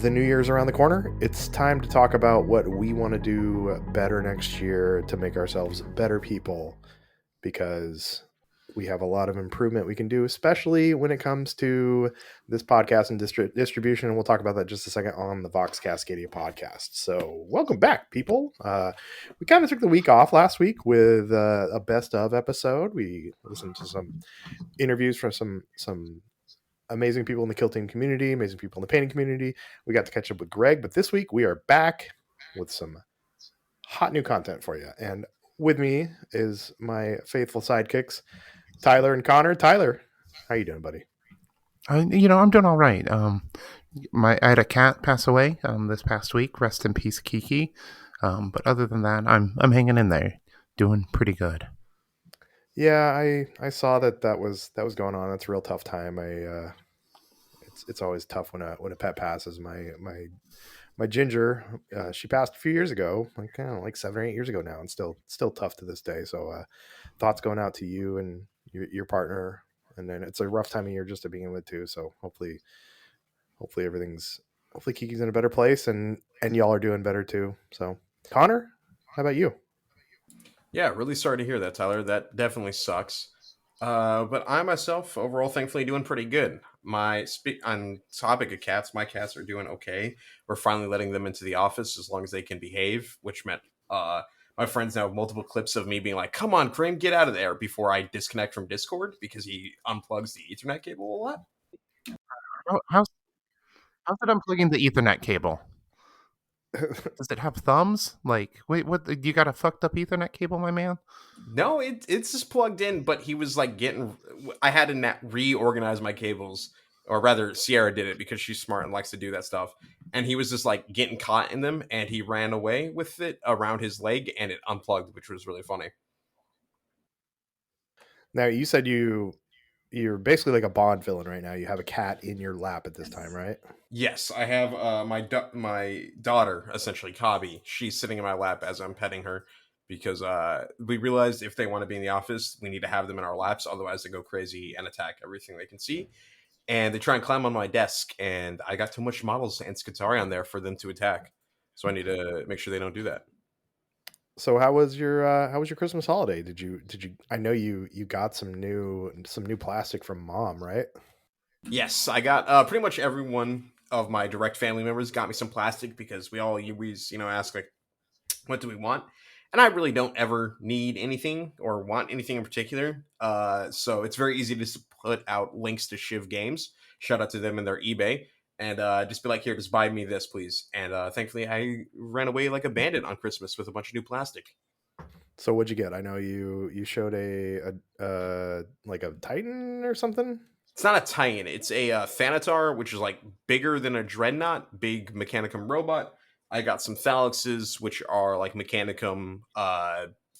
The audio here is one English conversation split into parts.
The new year's around the corner. It's time to talk about what we want to do better next year to make ourselves better people because we have a lot of improvement we can do, especially when it comes to this podcast and distribution. And we'll talk about that just a second on the Vox Cascadia podcast. So, welcome back, people. We kind of took the week off last week with a best of episode. We listened to some interviews from some amazing people in the quilting community, amazing people in the painting community. We got to catch up with Greg, but this week we are back with some hot new content for you. And with me is my faithful sidekicks, Tyler and Connor. Tyler, how you doing, buddy? I'm doing all right. I had a cat pass away this past week. Rest in peace, Kiki. But other than that, I'm hanging in there, doing pretty good. Yeah, I saw that was going on. That's a real tough time. It's always tough when a pet passes. My ginger, she passed a few years ago, like 7 or 8 years ago now, and still tough to this day. So thoughts going out to you and your partner, and then it's a rough time of year just to begin with too. So hopefully everything's hopefully Kiki's in a better place and y'all are doing better too. So Connor, how about you? Yeah, really sorry to hear that, Tyler. That definitely sucks. But I myself, overall, thankfully, doing pretty good. On topic of cats, my cats are doing okay. We're finally letting them into the office as long as they can behave, which meant my friends now have multiple clips of me being like, "Come on, Cream, get out of there!" before I disconnect from Discord because he unplugs the Ethernet cable a lot. How's it unplugging the Ethernet cable? Does it have thumbs? Like, wait, what? You got a fucked up Ethernet cable, my man? No, it's just plugged in, but he was like getting. I had to reorganize my cables, or rather, Sierra did it because she's smart and likes to do that stuff. And he was just like getting caught in them, and he ran away with it around his leg, and it unplugged, which was really funny. Now you said you're basically like a Bond villain right now. You have a cat in your lap at this time, right? Yes, I have my daughter essentially, Kabi. She's sitting in my lap as I'm petting her because we realized if they want to be in the office, we need to have them in our laps. Otherwise, they go crazy and attack everything they can see. And they try and climb on my desk, and I got too much models and Scutari on there for them to attack. So I need to make sure they don't do that. So how was your Christmas holiday? Did you I know you got some new plastic from mom, right? Yes, I got pretty much everyone of my direct family members got me some plastic because we all always ask like, what do we want? And I really don't ever need anything or want anything in particular. So it's very easy to just put out links to Shiv Games. Shout out to them and their eBay. And just be like, here, just buy me this, please. And thankfully, I ran away like a bandit on Christmas with a bunch of new plastic. So what'd you get? I know you showed a like a Titan or something. It's not a Titan. It's a Thanatar, which is like bigger than a Dreadnought, big Mechanicum robot. I got some Thalexes, which are like Mechanicum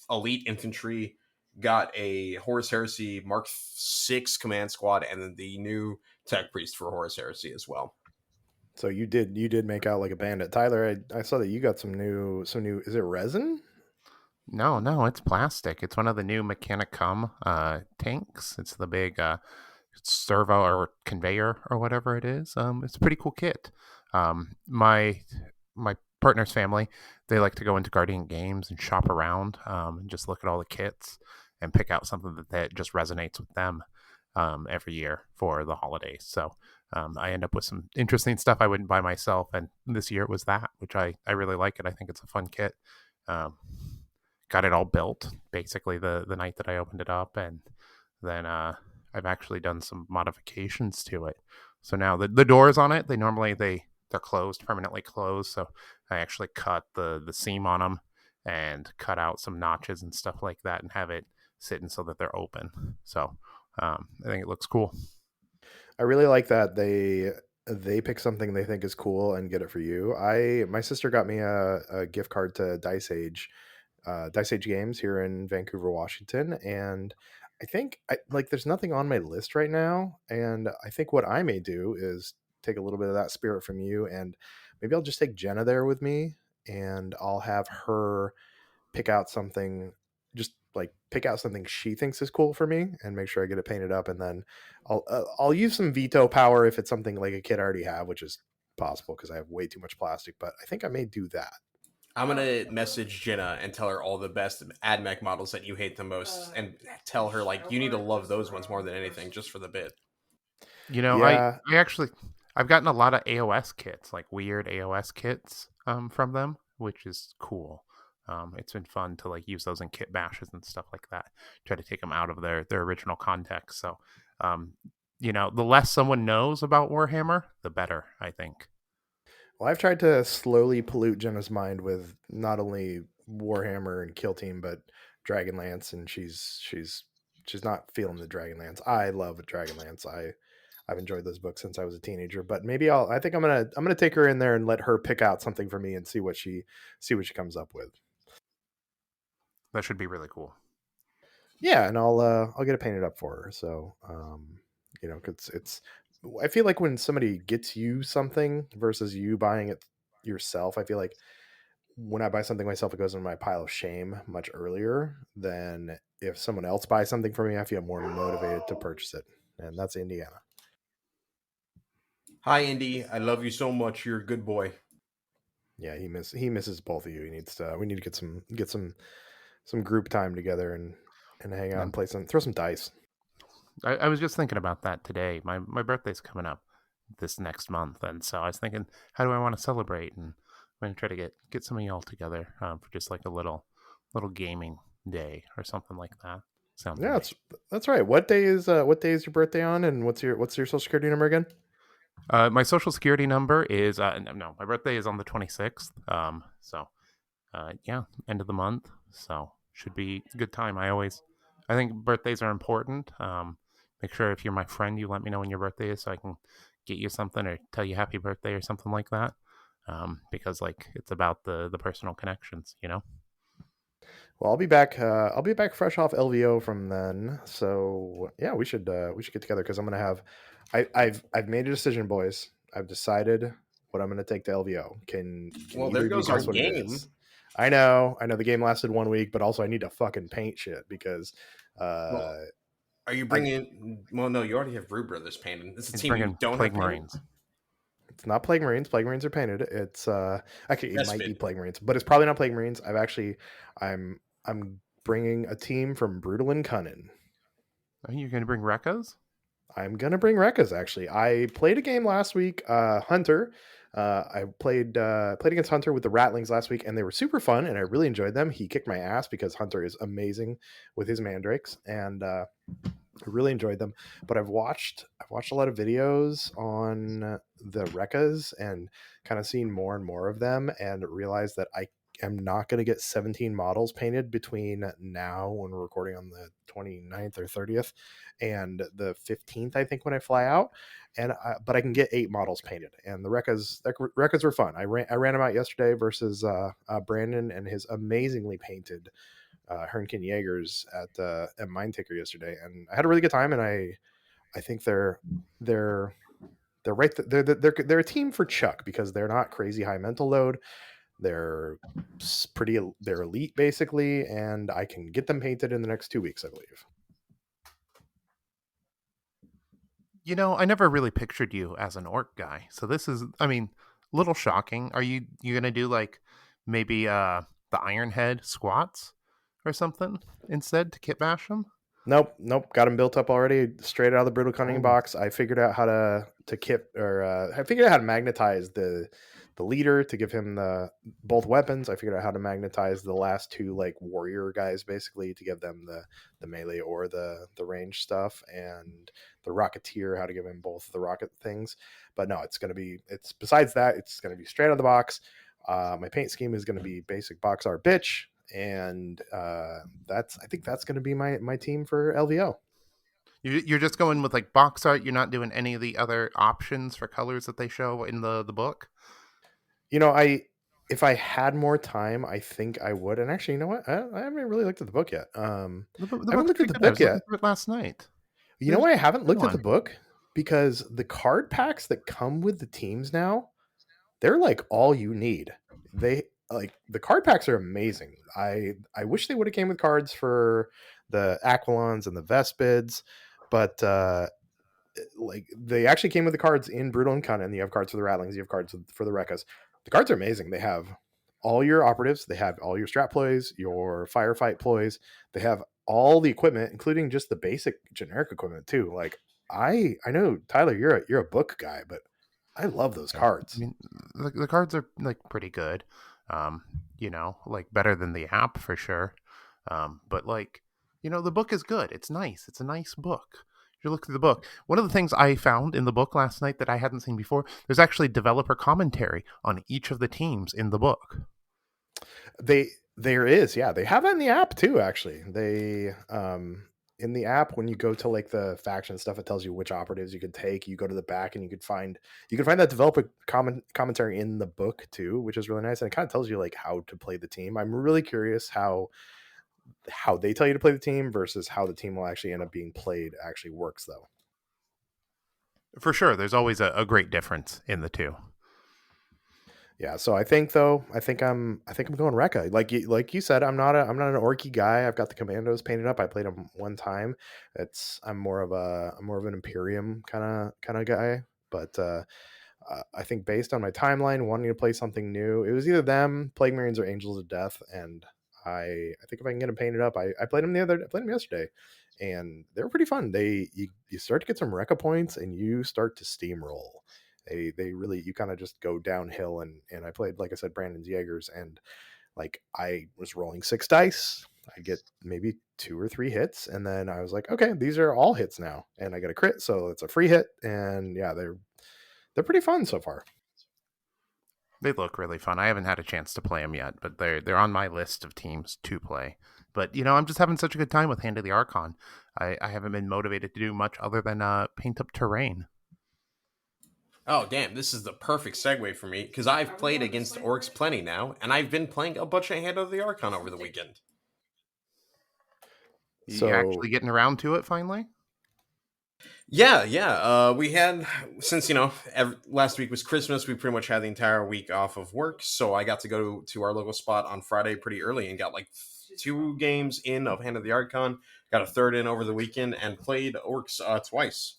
elite infantry. Got a Horus Heresy Mark 6 command squad, and then the new Tech Priest for Horus Heresy as well. So you did make out like a bandit, Tyler. I saw that you got some new. Is it resin? No, it's plastic. It's one of the new Mechanicum tanks. It's the big servo or conveyor or whatever it is. It's a pretty cool kit. My partner's family, they like to go into Guardian Games and shop around and just look at all the kits and pick out something that just resonates with them every year for the holidays. So I end up with some interesting stuff I wouldn't buy myself, and this year it was that, which I really like it. I think it's a fun kit. Um, got it all built basically the night that I opened it up, and then I've actually done some modifications to it. So now the doors on it, they're closed, permanently closed. So I actually cut the seam on them and cut out some notches and stuff like that, and have it sitting so that they're open. So I think it looks cool. I really like that they pick something they think is cool and get it for you. My sister got me a gift card to Dice Age Games here in Vancouver, Washington, and like there's nothing on my list right now, and I think what I may do is take a little bit of that spirit from you, and maybe I'll just take Jenna there with me, and I'll have her pick out something, just like pick out something she thinks is cool for me, and make sure I get it painted up, and then I'll use some veto power if it's something like a kid I already have, which is possible because I have way too much plastic. But I think I may do that. I'm gonna message Jenna and tell her all the best AdMech models that you hate the most, and tell her like you need to love those ones more than anything, just for the bit. You know, Yeah. I actually I've gotten a lot of AOS kits, like weird AOS kits, from them, which is cool. It's been fun to like use those in kit bashes and stuff like that. Try to take them out of their original context. So, um, you know, the less someone knows about Warhammer, the better, I think. Well, I've tried to slowly pollute Jenna's mind with not only Warhammer and Kill Team, but Dragonlance, and she's not feeling the Dragonlance. I love Dragonlance. I've enjoyed those books since I was a teenager. But maybe I think I'm gonna take her in there and let her pick out something for me and see what she comes up with. That should be really cool. Yeah, and I'll get it painted up for her. So it's I feel like when somebody gets you something versus you buying it yourself, I feel like when I buy something myself, it goes in my pile of shame much earlier than if someone else buys something for me. I feel more motivated to purchase it, and that's Indiana. Hi, Indy. I love you so much. You're a good boy. Yeah, he misses both of you. He needs to. We need to get some group time together and hang out Yeah. and throw some dice. I was just thinking about that today. My birthday's coming up this next month, and so I was thinking, how do I want to celebrate? And I'm gonna try to get some of y'all together for just like a little gaming day or something like that. Sounds Yeah, nice. that's right. What day is your birthday on, and what's your social security number again? My social security number is no, my birthday is on the 26th. Yeah, end of the month. So should be a good time. I think birthdays are important. Make sure if you're my friend, you let me know when your birthday is so I can get you something or tell you happy birthday or something like that. Because like it's about the personal connections, you know. Well, I'll be back. I'll be back fresh off LVO from then. So yeah, we should get together because I'm gonna have. I've made a decision, boys. I've decided what I'm gonna take to LVO. Can Well, there either of you goes our guess what it game. is? I know the game lasted 1 week, but also I need to fucking paint shit because Well, uh are you I bringing? Well, no, you already have Brew Brothers painted. This is a He's team you bringing don't have Plague painted. Marines. it's not Plague Marines. Plague Marines are painted. It's actually it might be Vespid. Plague Marines, but it's probably not Plague Marines. I'm bringing a team from Brutal and Cunning. Are you going to bring Rekkas? I'm gonna bring Rekkas. Actually, I played a game last week, Hunter. I played against Hunter with the Ratlings last week, and they were super fun, and I really enjoyed them. He kicked my ass because Hunter is amazing with his mandrakes, and I really enjoyed them. But I've watched a lot of videos on the Rekkas and kind of seen more and more of them, and realized that I am not going to get 17 models painted between now when we're recording on the 29th or 30th and the 15th, I think, when I fly out. But I can get 8 models painted, and the Rekkas were fun. I ran them out yesterday versus Brandon and his amazingly painted Hernkin Jaegers at Mindtaker yesterday, and I had a really good time. And I think they're right. They're a team for Chuck because they're not crazy high mental load. They're they're elite basically, and I can get them painted in the next 2 weeks, I believe. You know, I never really pictured you as an orc guy. So this is, I mean, a little shocking. Are you gonna do like maybe the Iron Head squats or something instead to kit bash them? Nope. Got them built up already, straight out of the Brutal Cunning Oh, box. I figured out how to kit, or I figured out how to magnetize the leader to give him the both weapons. I figured out how to magnetize the last two like warrior guys basically to give them the melee or the range stuff, and the Rocketeer how to give him both the rocket things. But no, it's besides that, it's gonna be straight out of the box. My paint scheme is going to be basic box art bitch, and I think that's going to be my team for LVO. you're just going with like box art. You're not doing any of the other options for colors that they show in the book. I if I had more time, I think I would. And actually, you know what? I haven't really looked at the book yet. The I haven't book's looked at pretty the good. I book was looking yet. through it last night. You know There's why I a haven't good looked at the one. book? Because the card packs that come with the teams now, they're like all you need. They like the card packs are amazing. I wish they would have came with cards for the Aquilons and the Vespids, but like they actually came with the cards in Brutal and Cunning. You have cards for the Rattlings, you have cards for the Rekkas. The cards are amazing. They have all your operatives, they have all your strat ploys, your firefight ploys, they have all the equipment, including just the basic generic equipment too. Like I know Tyler, you're a book guy, but I love those Yeah, I cards. mean, the cards are like pretty good. Um, like better than the app for sure. But like, the book is good. It's nice. It's a nice book. You look through the book. One of the things I found in the book last night that I hadn't seen before, there's actually developer commentary on each of the teams in the book. There is, yeah. They have it in the app too, actually. They in the app when you go to like the faction stuff, it tells you which operatives you could take. You go to the back and you can find that developer commentary in the book too, which is really nice. And it kind of tells you like how to play the team. I'm really curious how they tell you to play the team versus how the team will actually end up being played actually works though. For sure, there's always a great difference in the two. Yeah, so I think I'm going Rekka. Like you said, I'm not an orky guy. I've got the commandos painted up. I played them one time. I'm more of an Imperium kind of guy. But I think based on my timeline, wanting to play something new, it was either them, Plague Marines, or Angels of Death. And I think if I can get them painted up, I played them yesterday, and they were pretty fun. You start to get some Rekka points, and you start to steamroll. They really, you kind of just go downhill. And I played, like I said, Brandon's Jaegers, and like I was rolling 6 dice. I get maybe 2 or 3 hits, and then I was like, okay, these are all hits now, and I get a crit, so it's a free hit. And yeah, they're pretty fun so far. They look really fun. I haven't had a chance to play them yet, but they're on my list of teams to play. But I'm just having such a good time with Hand of the Archon. I haven't been motivated to do much other than paint up terrain. Oh, damn, this is the perfect segue for me because I've played against orcs plenty now, and I've been playing a bunch of Hand of the Archon over the weekend. You So actually getting around to it finally? Yeah, yeah. We had since last week was Christmas. We pretty much had the entire week off of work, so I got to go to our local spot on Friday pretty early and got like 2 games in of Hand of the Archon. Got a third in over the weekend and played orcs twice.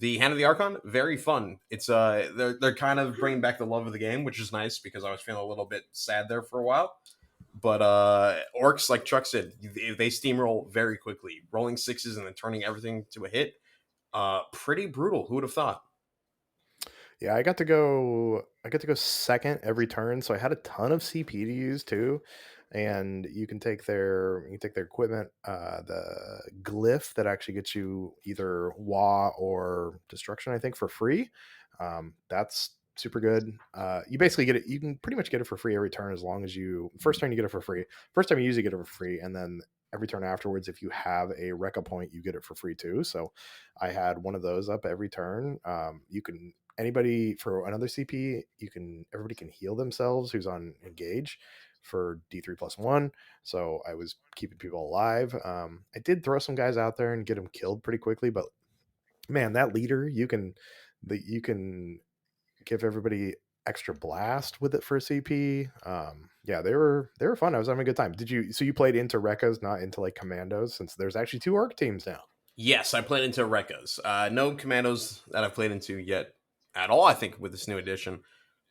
The Hand of the Archon, very fun. It's they're kind of bringing back the love of the game, which is nice because I was feeling a little bit sad there for a while. But orcs, like Chuck said, they steamroll very quickly, rolling sixes and then turning everything to a hit. Pretty brutal. Who would have thought? yeah, I got to go second every turn, so I had a ton of CP to use too. And you can take their equipment, the glyph that actually gets you either Wa or destruction, I think, for free. That's super good. You basically get it. You can pretty much get it for free every turn as long as you first turn you get it for free. First time you use it, you get it for free, and then every turn afterwards, if you have a Rekka point, you get it for free too. So I had one of those up every turn. You can anybody for another CP, everybody can heal themselves who's on engage for D3+1. So I was keeping people alive. I did throw some guys out there and get them killed pretty quickly, but man, that leader, you can give everybody extra blast with it for CP. Yeah, they were fun. I was having a good time. You played into Rekkas, not into like commandos, since there's actually 2 orc teams now? Yes, I played into Rekkas. No commandos that I've played into yet at all. I think with this new edition,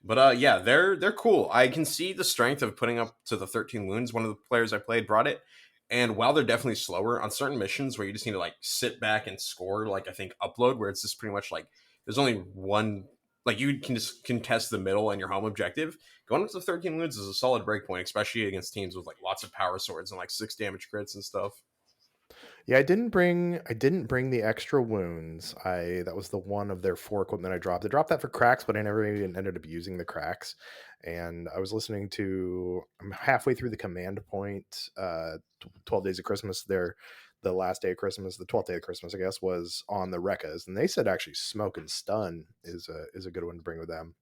but yeah, they're cool. I can see the strength of putting up to the 13 wounds. One of the players I played brought it, and while they're definitely slower on certain missions where you just need to like sit back and score, like I think upload, where it's just pretty much like there's only one. Like you can just contest the middle and your home objective. Going up to 13 wounds is a solid breakpoint, especially against teams with like lots of power swords and like 6 damage crits and stuff. Yeah, I didn't bring the extra wounds. That was the one of their 4 equipment I dropped. I dropped that for cracks, but I never even ended up using the cracks. And I was listening to I'm halfway through the command point, 12 days of Christmas there. The last day of Christmas, the 12th day of Christmas, I guess, was on the Rekkas, and they said actually smoke and stun is a good one to bring with them,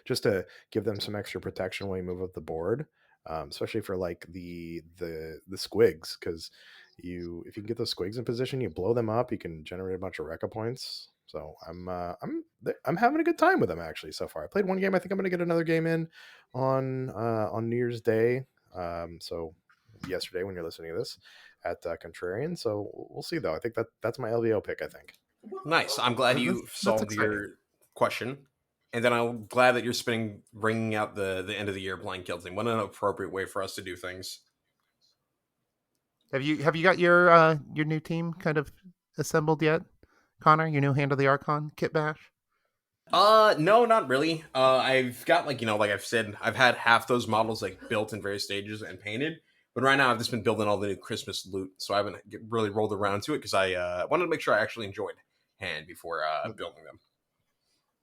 just to give them some extra protection when you move up the board, especially for like the squigs, because if you can get those squigs in position, you blow them up, you can generate a bunch of Rekka points. So I'm having a good time with them actually so far. I played one game. I think I'm going to get another game in on New Year's Day. So yesterday when you're listening to this at Contrarian. So we'll see though. I think that's my LVO pick. I think. Nice. I'm glad you That's solved exciting. your question. And then I'm glad that you're bringing out the end of the year blind kill thing. What an appropriate way for us to do things. Have you got your new team kind of assembled yet, Connor? Your new Hand of the Archon kit bash? No, not really. I've got like I've said, I've had half those models like built in various stages and painted. But right now, I've just been building all the new Christmas loot, so I haven't really rolled around to it because I wanted to make sure I actually enjoyed hand before building them.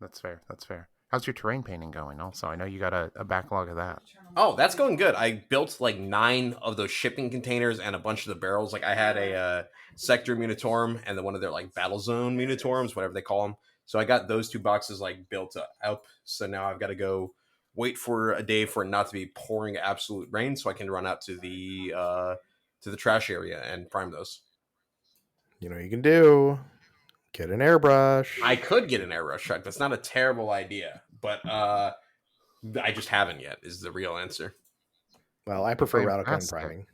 That's fair. That's fair. How's your terrain painting going? Also, I know you got a backlog of that. Oh, that's going good. I built like 9 of those shipping containers and a bunch of the barrels. Like I had a sector Munitorum and then one of their like battle zone Munitorums, whatever they call them. So I got those 2 boxes like built up. So now I've got to go wait for a day for it not to be pouring absolute rain, so I can run out to the trash area and prime those. You know, you can do get an airbrush. I could get an airbrush truck. That's not a terrible idea, but I just haven't yet. Is the real answer. Well, I prefer rattle can Fantastic. priming.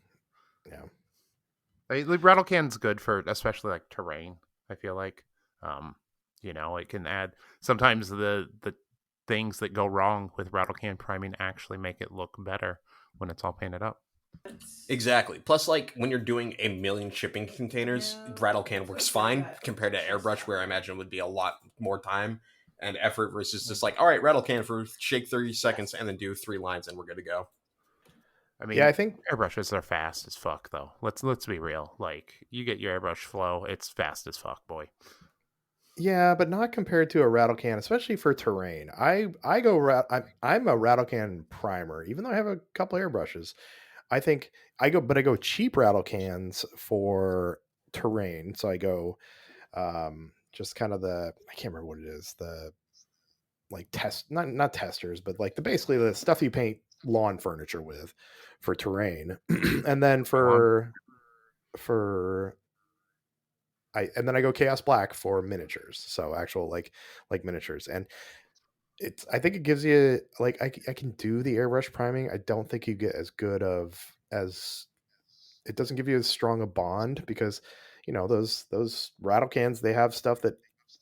Yeah. Rattle can's good for especially like terrain. I feel like, um, it can add sometimes the things that go wrong with rattle can priming actually make it look better when it's all painted up. Exactly. Plus, like when you're doing a million shipping containers, rattle can works fine compared to airbrush, where I imagine would be a lot more time and effort versus just like, all right, rattle can for shake 30 seconds and then do 3 lines and we're good to go. I Yeah, mean, I think airbrushes are fast as fuck though. Let's be real. Like you get your airbrush flow, it's fast as fuck, boy. yeah, but not compared to a rattle can, especially for terrain. I'm a rattle can primer, even though I have a couple airbrushes. I think I go cheap rattle cans for terrain. So I go just kind of I can't remember what it is, the like test not testers, but like basically the stuff you paint lawn furniture with for terrain. And then Go on. for and then I go chaos black for miniatures. So actual like miniatures. And it's I think it gives you like I can do the airbrush priming. I don't think you get as good of as it doesn't give you as strong a bond because those rattle cans, they have stuff that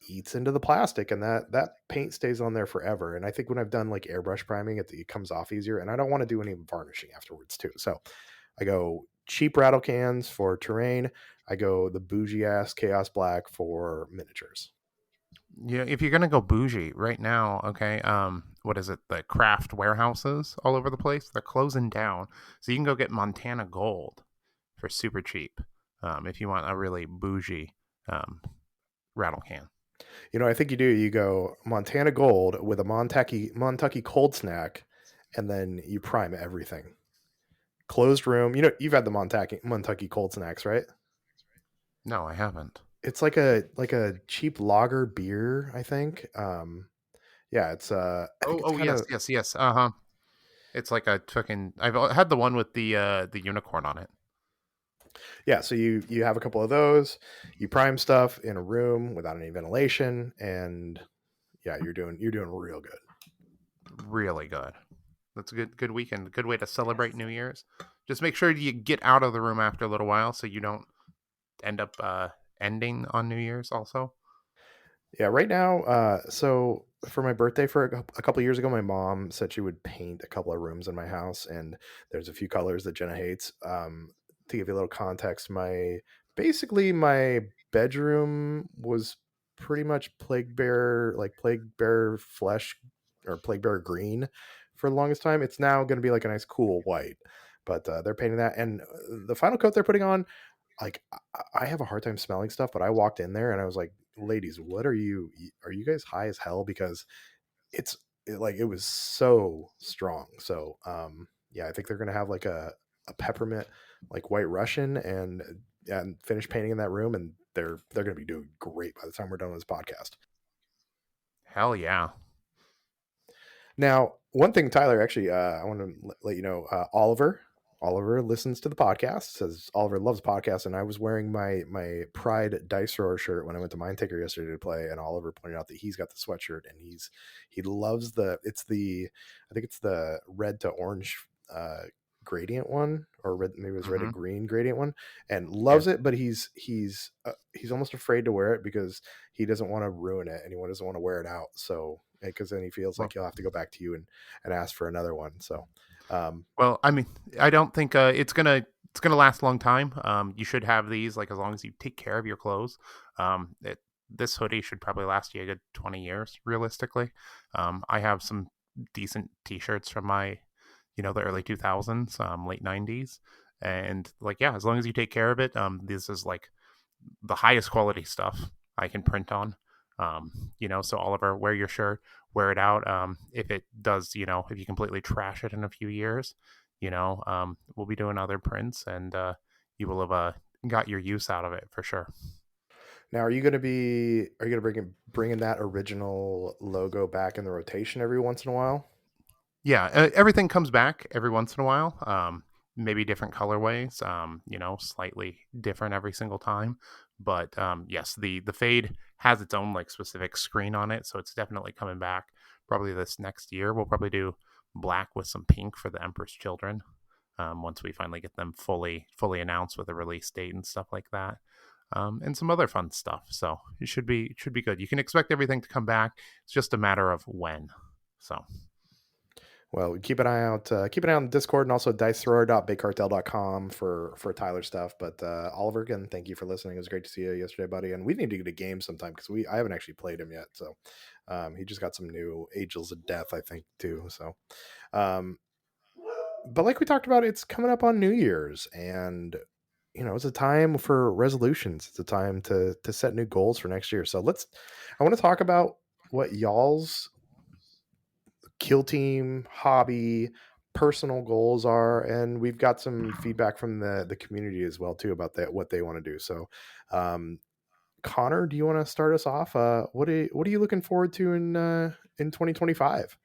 eats into the plastic, and that paint stays on there forever. And I think when I've done like airbrush priming, it comes off easier, and I don't want to do any varnishing afterwards too. So I go cheap rattle cans for terrain. I go the bougie ass chaos black for miniatures. Yeah, if you're gonna go bougie right now, okay, what is it? The craft warehouses all over the place, they're closing down. So you can go get Montana Gold for super cheap. If you want a really bougie um rattle can. I think you do. You go Montana Gold with a Montucky cold snack, and then you prime everything. Closed room. You've had the Montucky cold snacks, right? No, I haven't. It's like a cheap lager beer, I think. Yeah, I think it's Oh kind yes, of yes, yes. Uh-huh. It's like a fucking I've had the one with the unicorn on it. yeah. So you have a couple of those. You prime stuff in a room without any ventilation, and yeah, you're doing real good. Really good. That's a good weekend. Good way to celebrate New Year's. Just make sure you get out of the room after a little while so you don't end up ending on New Year's also. Yeah, right now, so for my birthday for a couple of years ago, my mom said she would paint a couple of rooms in my house, and there's a few colors that Jenna hates. To give you a little context, my bedroom was pretty much plague bear flesh or plague bear green for the longest time. It's now going to be like a nice cool white, but they're painting that, and the final coat they're putting on, like I have a hard time smelling stuff, but I walked in there and I was like, "Ladies, what are you guys high as hell?" Because it was so strong. So yeah, I think they're gonna have like a peppermint like white Russian and finish painting in that room, and they're gonna be doing great by the time we're done with this podcast. Hell yeah. Now, one thing, Tyler, actually, I want to let you know, Oliver. Oliver listens to the podcast. Says Oliver loves podcasts, and I was wearing my Pride Dice Rower shirt when I went to Mindtaker yesterday to play, and Oliver pointed out that he's got the sweatshirt, and he loves I think it's the red to orange gradient one, or red, maybe it was red Hmm. and green gradient one, and Yeah. loves it. But he's almost afraid to wear it because he doesn't want to ruin it, and he doesn't want to wear it out. So because then he feels like Well, he'll have to go back to you and ask for another one. So um, I mean, I don't think it's gonna last a long time. You should have these like as long as you take care of your clothes. This hoodie should probably last you a good 20 years, realistically. I have some decent T-shirts from my, the early 2000s, late 90s, and like yeah, as long as you take care of it, this is like the highest quality stuff I can print on. So Oliver, wear your shirt, wear it out. If it does, if you completely trash it in a few years, we'll be doing other prints, and you will have got your use out of it for sure. now, are you gonna bringing that original logo back in the rotation every once in a while? Yeah, everything comes back every once in a while. Maybe different colorways. Slightly different every single time. But yes, the fade has its own like specific screen on it, so it's definitely coming back. Probably this next year, we'll probably do black with some pink for the Emperor's Children. Once we finally get them fully announced with a release date and stuff like that. And some other fun stuff. So it should be good. You can expect everything to come back. It's just a matter of when. So. Well, keep an eye on Discord and also dicethrower.bigcartel.com for Tyler stuff. But Oliver, again, thank you for listening. It was great to see you yesterday, buddy. And we need to get a game sometime because I haven't actually played him yet. So he just got some new Angels of Death, I think, too. So um, but like we talked about, it's coming up on New Year's, and it's a time for resolutions. It's a time to set new goals for next year. So I want to talk about what y'all's kill team hobby personal goals are, and we've got some feedback from the community as well too about that, what they want to do. So um Connor, do you want to start us off? What are you looking forward to in 2025?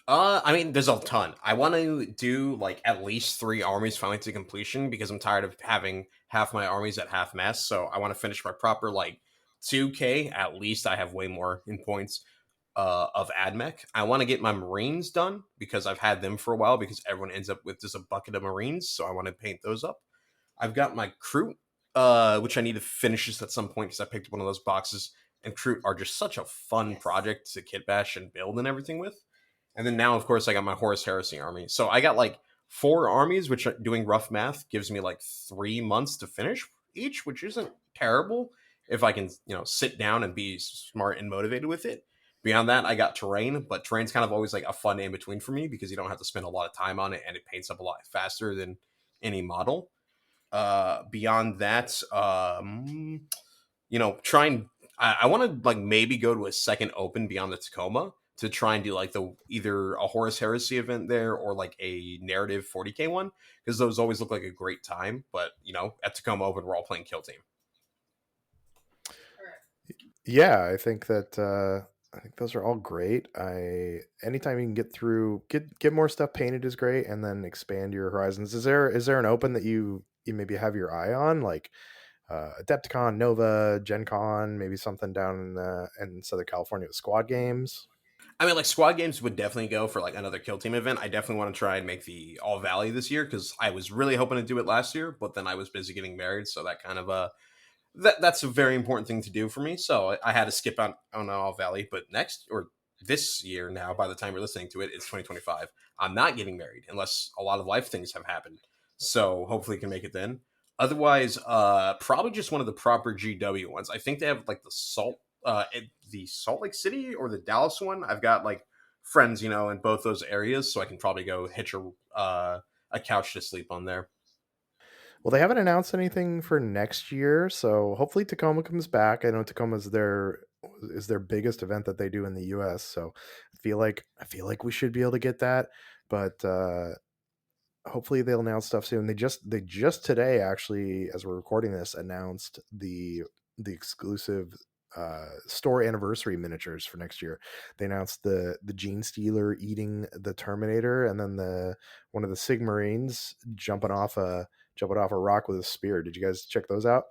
I mean, there's a ton. I want to do like at least 3 armies finally to completion because I'm tired of having half my armies at half mast. So I want to finish my proper like 2K. At least I have way more in points of AdMech. I want to get my Marines done because I've had them for a while because everyone ends up with just a bucket of Marines. So I want to paint those up. I've got my Crew, which I need to finish this at some point because I picked up one of those boxes. And Crew are just such a fun project to kit bash and build and everything with. And then now, of course, I got my Horus Heresy army. So I got like 4 armies, which doing rough math gives me like 3 months to finish each, which isn't terrible if I can, sit down and be smart and motivated with it. Beyond that, I got terrain, but terrain's kind of always like a fun in between for me because you don't have to spend a lot of time on it and it paints up a lot faster than any model. Beyond that, try and I want to like maybe go to a second open beyond the Tacoma to try and do like the either a Horus Heresy event there or like a narrative 40K one because those always look like a great time. But at Tacoma Open, we're all playing Kill Team. Yeah, I think those are all great. I Anytime you can get more stuff painted is great, and then expand your horizons. Is there an open that you maybe have your eye on, like Adepticon, Nova, Gen Con, maybe something down in Southern California with Squad Games? I mean, like squad games would definitely go for like another Kill Team event. I definitely want to try and make the All Valley this year because I was really hoping to do it last year, but then I was busy getting married, so that kind of that's a very important thing to do for me. So I had to skip out on All Valley. But next or this year now, by the time you're listening to it, it's 2025. I'm not getting married unless a lot of life things have happened. So hopefully, can make it then. Otherwise, probably just one of the proper GW ones. I think they have like the Salt Lake City or the Dallas one. I've got like friends, in both those areas, so I can probably go hitch a couch to sleep on there. Well, they haven't announced anything for next year, so hopefully Tacoma comes back. I know Tacoma's their biggest event that they do in the US, so I feel like we should be able to get that, but hopefully they'll announce stuff soon. They just today, actually, as we're recording this, announced the exclusive store anniversary miniatures for next year. They announced the Gene Stealer eating the Terminator, and then the one of the Sigmarines jumping off a rock with a spear. Did you guys check those out?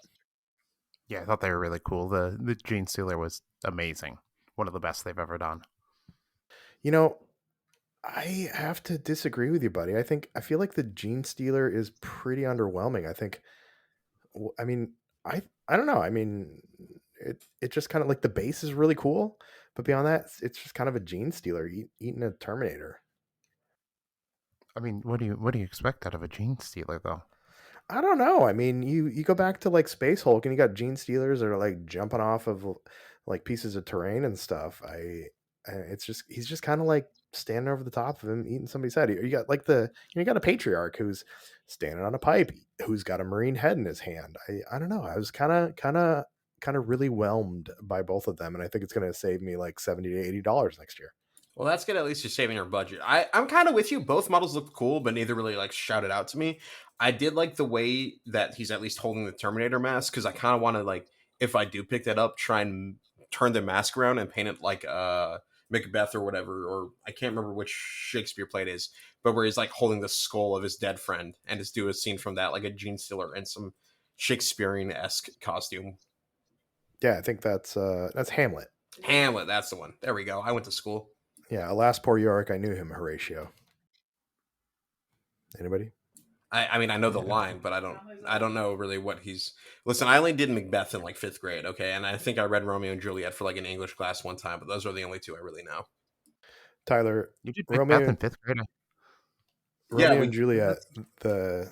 Yeah, I thought they were really cool. The Gene Stealer was amazing. One of the best they've ever done. You know, I have to disagree with you, buddy. I feel like the Gene Stealer is pretty underwhelming. I mean, I don't know. I mean, it just kind of like the base is really cool, but beyond that, it's just kind of a Gene Stealer eating a Terminator. I mean, what do you expect out of a gene stealer though? I don't know. I mean, you go back to like Space Hulk and you got Gene Stealers that are like jumping off of like pieces of terrain and stuff. It's just he's just kind of like standing over the top of him eating somebody's head. You got like you got a patriarch who's standing on a pipe, who's got a marine head in his hand. I don't know. I was kind of really whelmed by both of them, and I think it's going to save me like $70 to $80 next year. Well, that's good. At least you're saving your budget. I'm kind of with you. Both models look cool, but neither really like shouted out to me. I did like the way that he's at least holding the Terminator mask because I kind of want to like, if I do pick that up, try and turn the mask around and paint it like Macbeth or whatever, or I can't remember which Shakespeare play it is, but where he's like holding the skull of his dead friend and just do a scene from that, like a Gene Stealer and some Shakespearean esque costume. Yeah, I think that's Hamlet. Hamlet, that's the one. There we go. I went to school. Yeah, alas, poor Yorick. I knew him, Horatio. Anybody? I mean, I know the line, but I don't know really what he's. Listen, I only did Macbeth in like fifth grade, okay, and I think I read Romeo and Juliet for like an English class one time, but those are the only two I really know. Tyler, You did Macbeth Romeo, in fifth grade. Yeah, Romeo and Juliet, the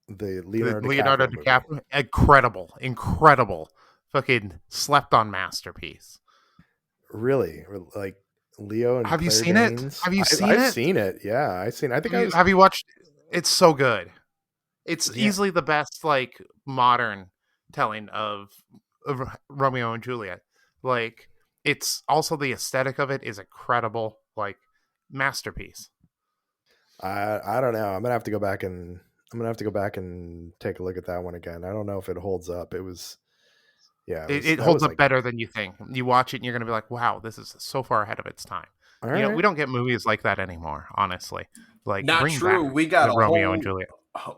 the The Leonardo Leonardo DiCaprio movie. DiCaprio, incredible, fucking slept on masterpiece. Really, like Leo and Have you Claire seen it? Danes. Have you seen I've it? seen it. Yeah, I've seen. I think I was. Have you watched? It's so good. It's Yeah, easily the best like modern telling of Romeo and Juliet. Like it's also the aesthetic of it is incredible. Like masterpiece. I don't know. I'm gonna have to go back and take a look at that one again. I don't know if it holds up. It was yeah. It was It that holds was up like better than you think. You watch it and you're gonna be like, wow, this is so far ahead of its time. all You know, we right. don't get movies like that anymore. Honestly, like not bring true. back We got the a Romeo and whole. Juliet.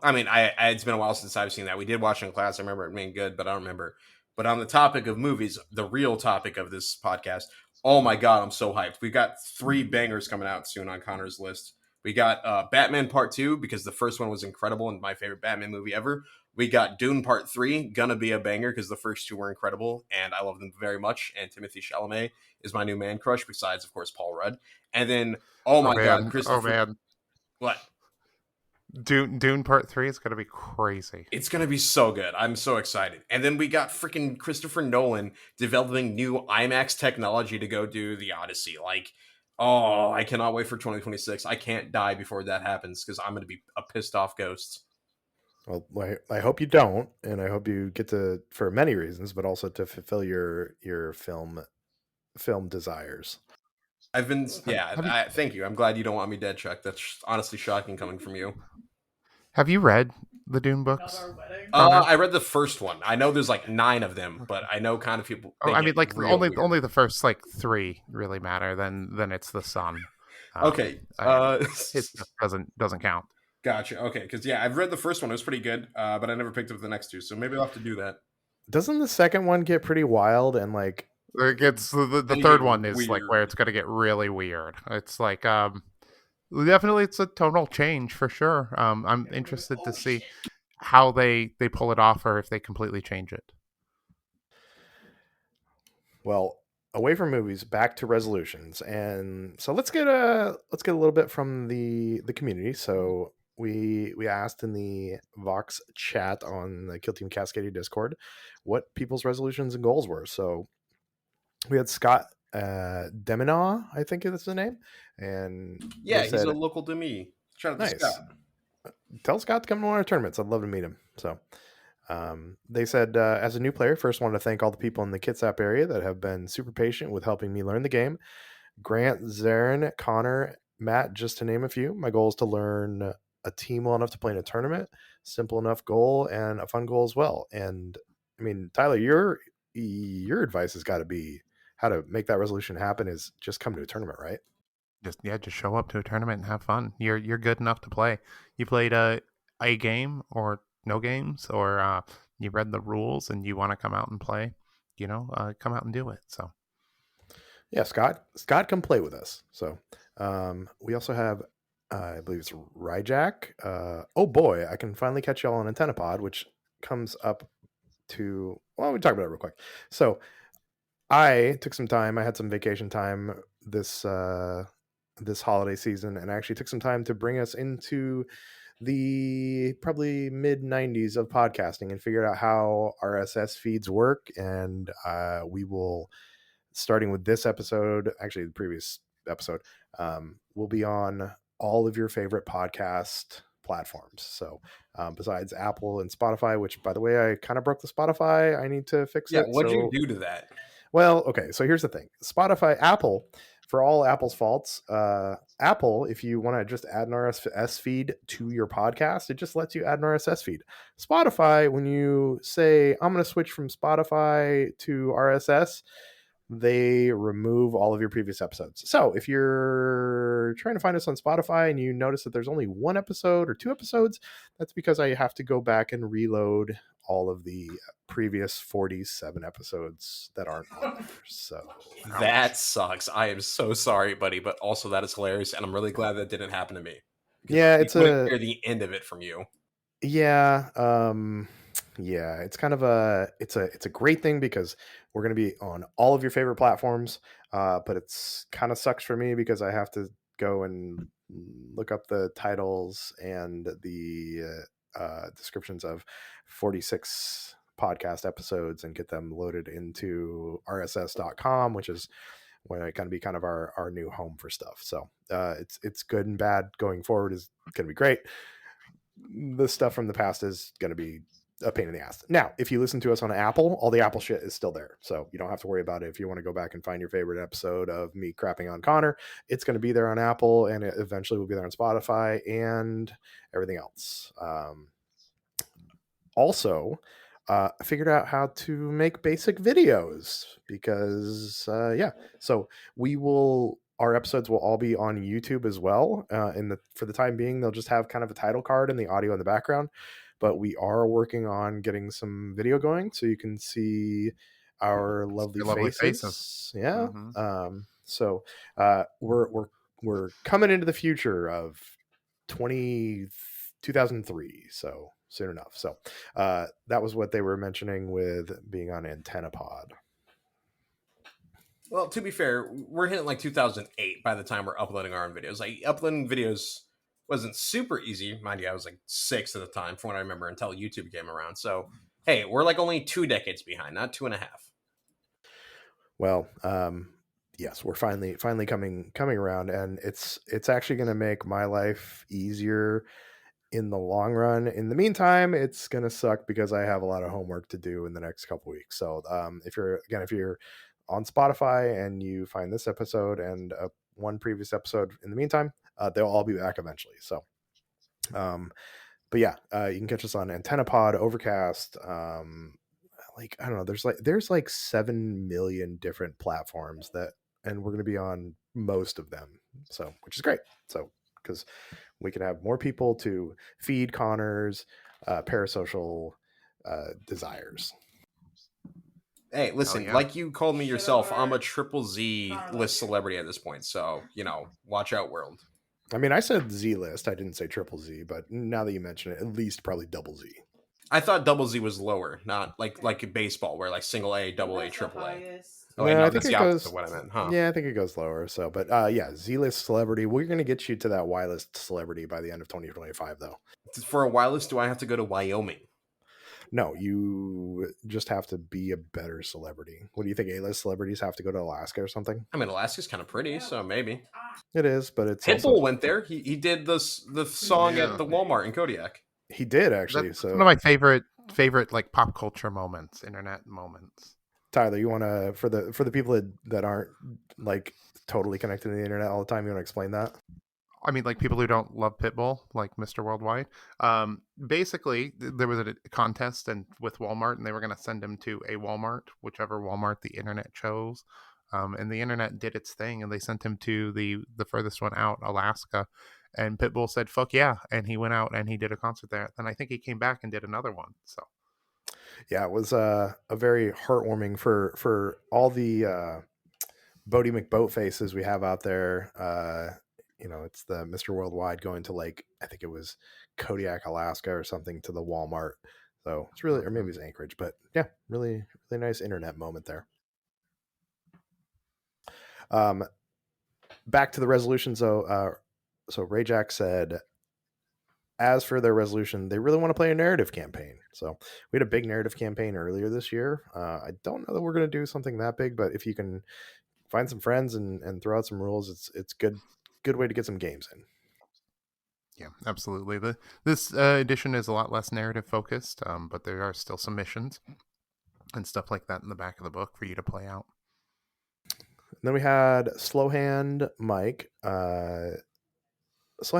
I mean, it's been a while since I've seen that. We did watch it in class. I remember it being good, but I don't remember. But on the topic of movies, the real topic of this podcast, oh my god, I'm so hyped. We've got three bangers coming out soon on Connor's list. We got Batman Part 2, because the first one was incredible and my favorite Batman movie ever. We got Dune Part 3, gonna be a banger because the first two were incredible and I love them very much. And Timothy Chalamet is my new man crush, besides, of course, Paul Rudd. And then, oh Oh my god, man, oh Christopher. man. What? Dune Part 3 is gonna be crazy. It's gonna be so good. I'm so excited. And then we got freaking Christopher Nolan developing new IMAX technology to go do the Odyssey. Like, oh, I cannot wait for 2026. I can't die before that happens because I'm gonna be a pissed off ghost. Well, I hope you don't, and I hope you get to for many reasons, but also to fulfill your film desires. I've been, Have, yeah. have you Thank you. I'm glad you don't want me dead, Chuck. That's honestly shocking coming from you. have you read the Dune books, Connor? I read the first one. I know there's like 9 of them, but I know kind of people. Oh, They I get mean, like real weird. only the first like 3 really matter. Then it's the sun. Okay. It just doesn't count. Gotcha. Okay, because yeah, I've read the first one. It was pretty good, but I never picked up the next two. So maybe I'll have to do that. Doesn't the second one get pretty wild and like It gets the Then you third get one is like weird. where it's gonna get really weird. It's like definitely it's a tonal change for sure. I'm interested to see how they pull it off or if they completely change it. well, away from movies, back to resolutions. And so let's get a little bit from the community. So we asked in the Vox chat on the Kill Team Cascadia Discord what people's resolutions and goals were. So we had Scott Deminaw, I think that's the name, and Yeah, they he's said, a local to me. Shout out to "Nice, Scott. tell Scott to come to one of our tournaments. I'd love to meet him." So they said, as a new player, first wanted to thank all the people in the Kitsap area that have been super patient with helping me learn the game. Grant, Zarin, Connor, Matt, just to name a few. My goal is to learn a team well enough to play in a tournament. Simple enough goal and a fun goal as well. And I mean, Tyler, your advice has got to be how to make that resolution happen is just come to a tournament, right? Just show up to a tournament and have fun. You're good enough to play. You played a game or no games, or you read the rules and you want to come out and play. Come out and do it. So Yeah, Scott can play with us. So We also have, I believe it's Ryjack. Oh boy, I can finally catch y'all on Antenna Pod, which comes up to. Well, we talk about it real quick. So I took some time. I had some vacation time this holiday season, and I actually took some time to bring us into the probably mid 90s of podcasting and figured out how RSS feeds work. And we will, starting with this episode, actually the previous episode, will be on all of your favorite podcast platforms. So besides Apple and Spotify, which by the way, I kind of broke the Spotify. I need to fix Yeah, it. what'd you So, do to that? well, okay. So here's the thing: Spotify, Apple, for all Apple's faults, Apple, if you want to just add an RSS feed to your podcast, it just lets you add an RSS feed. Spotify, when you say I'm going to switch from Spotify to RSS, they remove all of your previous episodes. So if you're trying to find us on Spotify and you notice that there's only one episode or two episodes, that's because I have to go back and reload all of the previous 47 episodes that aren't on there. So That sucks. I am so sorry, buddy, but also that is hilarious, and I'm really glad that didn't happen to me. yeah, You it's couldn't a hear the end of it from you. yeah, yeah, it's kind of a great thing because we're going to be on all of your favorite platforms. But it's kind of sucks for me because I have to go and look up the titles and the descriptions of 46 podcast episodes and get them loaded into rss.com, which is when it going to be kind of our new home for stuff. So it's good and bad. Going forward is going to be great. The stuff from the past is going to be a pain in the ass. Now, if you listen to us on Apple, all the Apple shit is still there. So you don't have to worry about it. If you want to go back and find your favorite episode of me crapping on Connor, it's going to be there on Apple, and it eventually will be there on Spotify and everything else. Also, I figured out how to make basic videos because, yeah. So our episodes will all be on YouTube as well. For the time being, they'll just have kind of a title card and the audio in the background. But we are working on getting some video going so you can see our lovely faces. faces. Yeah. Mm-hmm. So we're coming into the future of 2003. So soon enough. So that was what they were mentioning with being on Antenna Pod. Well, to be fair, we're hitting like 2008 by the time we're uploading our own videos. Like, uploading videos wasn't super easy. Mind you, I was like 6 at the time, from what I remember, until YouTube came around. So, hey, we're like only 2 decades behind, not 2.5. Well, yes, we're finally coming around, and it's actually going to make my life easier in the long run. In the meantime, it's going to suck because I have a lot of homework to do in the next couple weeks. So, if you're on Spotify and you find this episode and one previous episode in the meantime, they'll all be back eventually. So, but yeah, you can catch us on Antenna Pod, Overcast. Like, I don't know, there's like 7 million different platforms and we're going to be on most of them. So, which is great. So, because we can have more people to feed Connor's parasocial desires. Hey, listen, yeah. like you called me yourself, I'm a triple Z list celebrity at this point. So, watch out, world. I mean, I said Z list. I didn't say triple Z, but now that you mention it, at least probably double Z. I thought double Z was lower, not like baseball, where like single A, double A, triple A. Oh, wait, No, I no, think that's it the opposite goes. of what I meant, huh? Yeah, I think it goes lower. So, but yeah, Z list celebrity. We're gonna get you to that Y list celebrity by the end of 2025, though. For a wireless, do I have to go to Wyoming? No, you just have to be a better celebrity. What do you think? A-list celebrities have to go to Alaska or something? I mean, Alaska's kind of pretty, so maybe. It is, but it's Pitbull also went there. He did the song at the Walmart in Kodiak. he did actually. That's So one of my favorite like pop culture moments, internet moments. Tyler, you want to for the people that aren't like totally connected to the internet all the time, you want to explain that? I mean, like people who don't love Pitbull, like Mr. Worldwide. Basically, there was a contest and with Walmart, and they were going to send him to a Walmart, whichever Walmart the internet chose. And the internet did its thing, and they sent him to the furthest one out, Alaska. And Pitbull said, "Fuck yeah!" And he went out and he did a concert there. And I think he came back and did another one. So Yeah, it was a very heartwarming for all the Bodie McBoat faces we have out there. it's the Mr. Worldwide going to like, I think it was Kodiak, Alaska or something, to the Walmart. So it's really, or maybe it's Anchorage, but yeah, really, really nice internet moment there. Back to the resolutions though. So Rayjack said, as for their resolution, they really want to play a narrative campaign. So we had a big narrative campaign earlier this year. I don't know that we're going to do something that big, but if you can find some friends and throw out some rules, it's good way to get some games in. Yeah, absolutely. This edition is a lot less narrative focused, but there are still some missions and stuff like that in the back of the book for you to play out. And then we had Slowhand Mike. Slowhand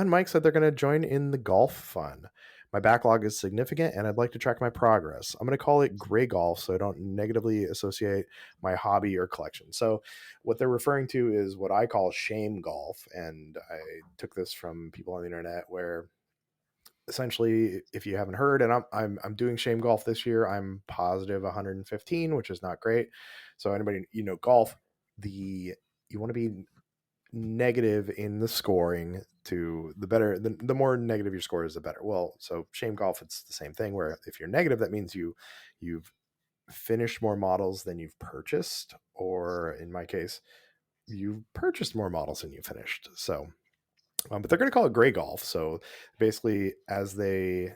Mike said they're going to join in the golf fun. My backlog is significant, and I'd like to track my progress. I'm going to call it gray golf so I don't negatively associate my hobby or collection. So, what they're referring to is what I call shame golf, and I took this from people on the internet where essentially, if you haven't heard, and I'm doing shame golf this year, I'm positive 115, which is not great. So, anybody golf, you want to be negative in the scoring to the better, the more negative your score is, the better. Well, so shame golf, it's the same thing where if you're negative, that means you've finished more models than you've purchased, or in my case, you've purchased more models than you finished. So but they're going to call it gray golf. So basically, as they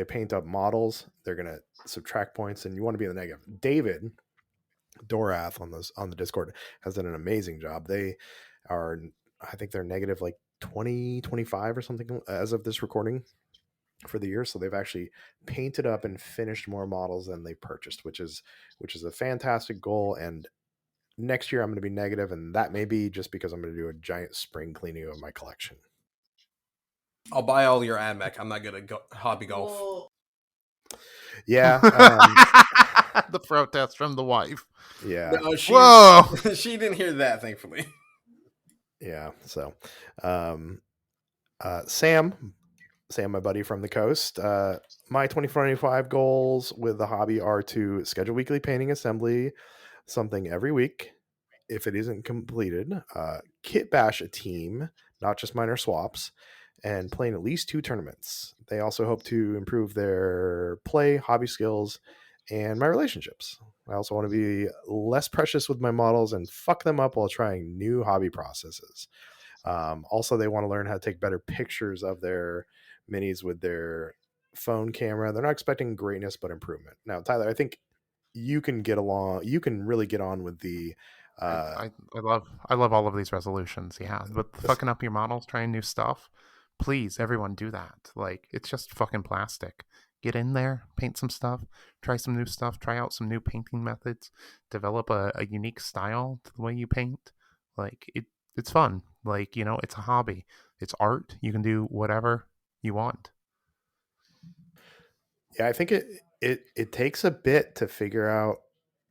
paint up models, they're going to subtract points, and you want to be in the negative. David Dorath on the Discord has done an amazing job. They are, I think they're negative like 20, 25 or something as of this recording for the year. So they've actually painted up and finished more models than they purchased, which is a fantastic goal. And next year I'm going to be negative, and that may be just because I'm going to do a giant spring cleaning of my collection. I'll buy all your AdMech. I'm not good at hobby golf. Whoa. Yeah. The protest from the wife. Yeah. No, Whoa. she didn't hear that, thankfully. Yeah. So, Sam, my buddy from the coast, my 2025 goals with the hobby are to schedule weekly painting assembly, something every week. If it isn't completed, kit bash a team, not just minor swaps, and playing at least 2 tournaments. They also hope to improve their play, hobby skills, and my relationships. I also want to be less precious with my models and fuck them up while trying new hobby processes. Also, they want to learn how to take better pictures of their minis with their phone camera. They're not expecting greatness, but improvement. Now, Tyler, I think you can get along. You can really get on with the. I love all of these resolutions. Yeah, but fucking up your models, trying new stuff. Please, everyone, do that. Like, it's just fucking plastic. Get in there, paint some stuff, try some new stuff, try out some new painting methods, develop a unique style to the way you paint. Like, it's fun. Like, it's a hobby. It's art. You can do whatever you want. Yeah, I think it takes a bit to figure out.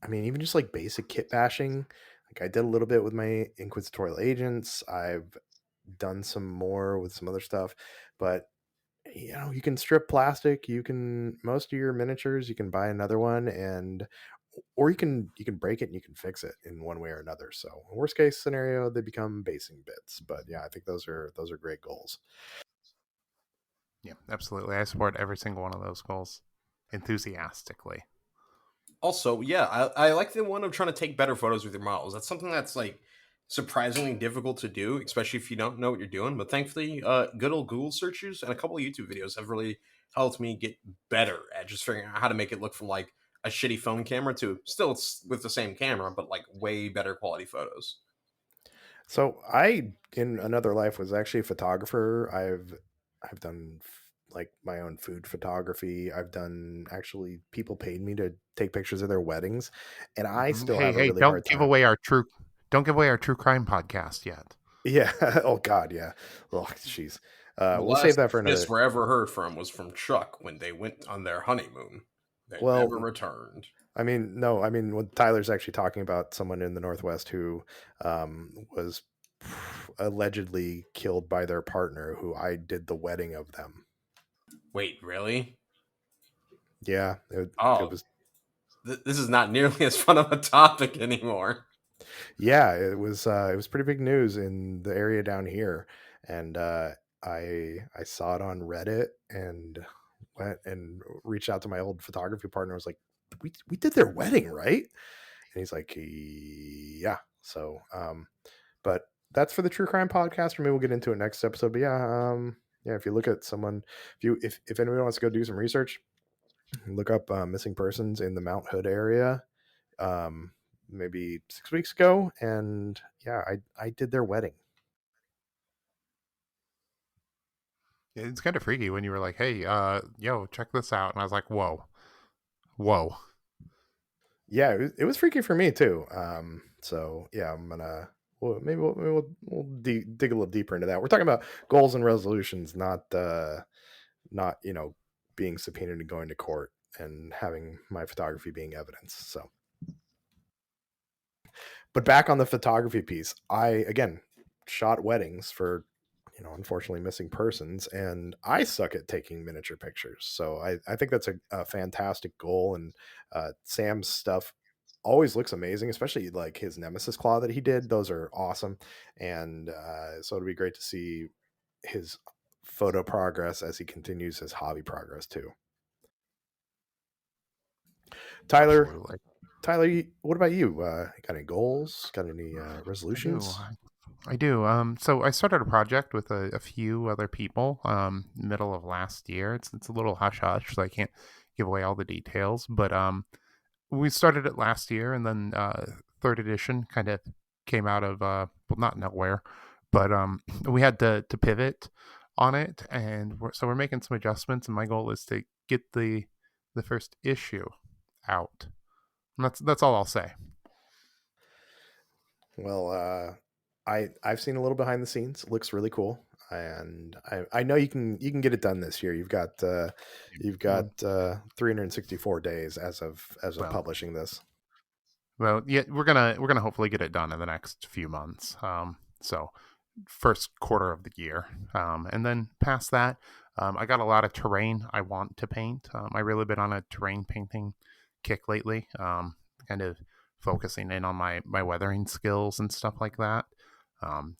I mean, even just like basic kit bashing. Like I did a little bit with my inquisitorial agents. I've done some more with some other stuff, but you can strip plastic. You can, most of your miniatures, you can buy another one, and or you can break it and you can fix it in one way or another. So worst case scenario, they become basing bits. But yeah, I think those are great goals. Yeah, absolutely. I support every single one of those goals enthusiastically. Also, yeah, I like the one of trying to take better photos with your models. That's something that's like surprisingly difficult to do, especially if you don't know what you're doing. But thankfully, good old Google searches and a couple of YouTube videos have really helped me get better at just figuring out how to make it look from like a shitty phone camera to still with the same camera, but like way better quality photos. So I, in another life, was actually a photographer. I've done like my own food photography. I've done, actually, people paid me to take pictures of their weddings, and I still have a really hard time. Don't give away our true crime podcast yet. Yeah. Oh God. Yeah. Oh jeez. The We'll save that for another. This we're ever heard from was from Chuck when they went on their honeymoon. They Well, never returned. I mean, no. I mean, when Tyler's actually talking about someone in the Northwest who was allegedly killed by their partner, who I did the wedding of them. Wait, really? Yeah. It Oh, was. this is not nearly as fun of a topic anymore. Yeah, it was pretty big news in the area down here, and I saw it on Reddit and went and reached out to my old photography partner. I was like, we did their wedding, right? And he's like, yeah. So, but that's for the true crime podcast. For me, we'll get into it next episode. But yeah, yeah. If you look at someone, if anyone wants to go do some research, look up missing persons in the Mount Hood area. Um, maybe 6 weeks ago, and yeah, I did their wedding. It's kind of freaky when you were like, "Hey, yo, check this out," and I was like, "Whoa, whoa." Yeah, it was freaky for me too. So yeah, I'm gonna well, maybe we'll dig a little deeper into that. We're talking about goals and resolutions, not being subpoenaed and going to court and having my photography being evidence. So, but back on the photography piece, I again shot weddings for unfortunately missing persons, and I suck at taking miniature pictures. So I think that's a fantastic goal, and Sam's stuff always looks amazing, especially like his Nemesis Claw that he did. Those are awesome, and so it'll be great to see his photo progress as he continues his hobby progress too. Tyler, Absolutely. Tyler, what about you? Got any goals? Got any I do. resolutions? I do. So I started a project with a few other people. Middle of last year. It's a little hush hush, so I can't give away all the details. But we started it last year, and then third edition kind of came out of well, not nowhere, but we had to pivot on it, and we're making some adjustments. And my goal is to get the first issue out. And that's all I'll say. Well, I've seen a little behind the scenes. It looks really cool, and I know you can get it done this year. You've got Mm, 364 days as of Well, publishing this. Well, yeah, we're gonna hopefully get it done in the next few months. So first quarter of the year, and then past that, I got a lot of terrain I want to paint. I really been on a terrain painting kick lately. Kind of focusing in on my weathering skills and stuff like that.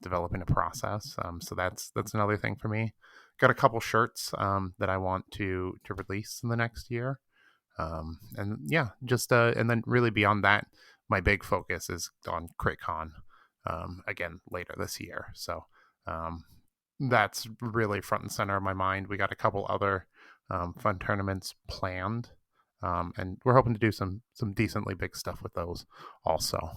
Developing a process. So that's another thing for me. Got a couple shirts that I want to release in the next year. And yeah, just and then really beyond that, my big focus is on CritCon again later this year. So um, that's really front and center of my mind. We got a couple other fun tournaments planned, and we're hoping to do some decently big stuff with those also.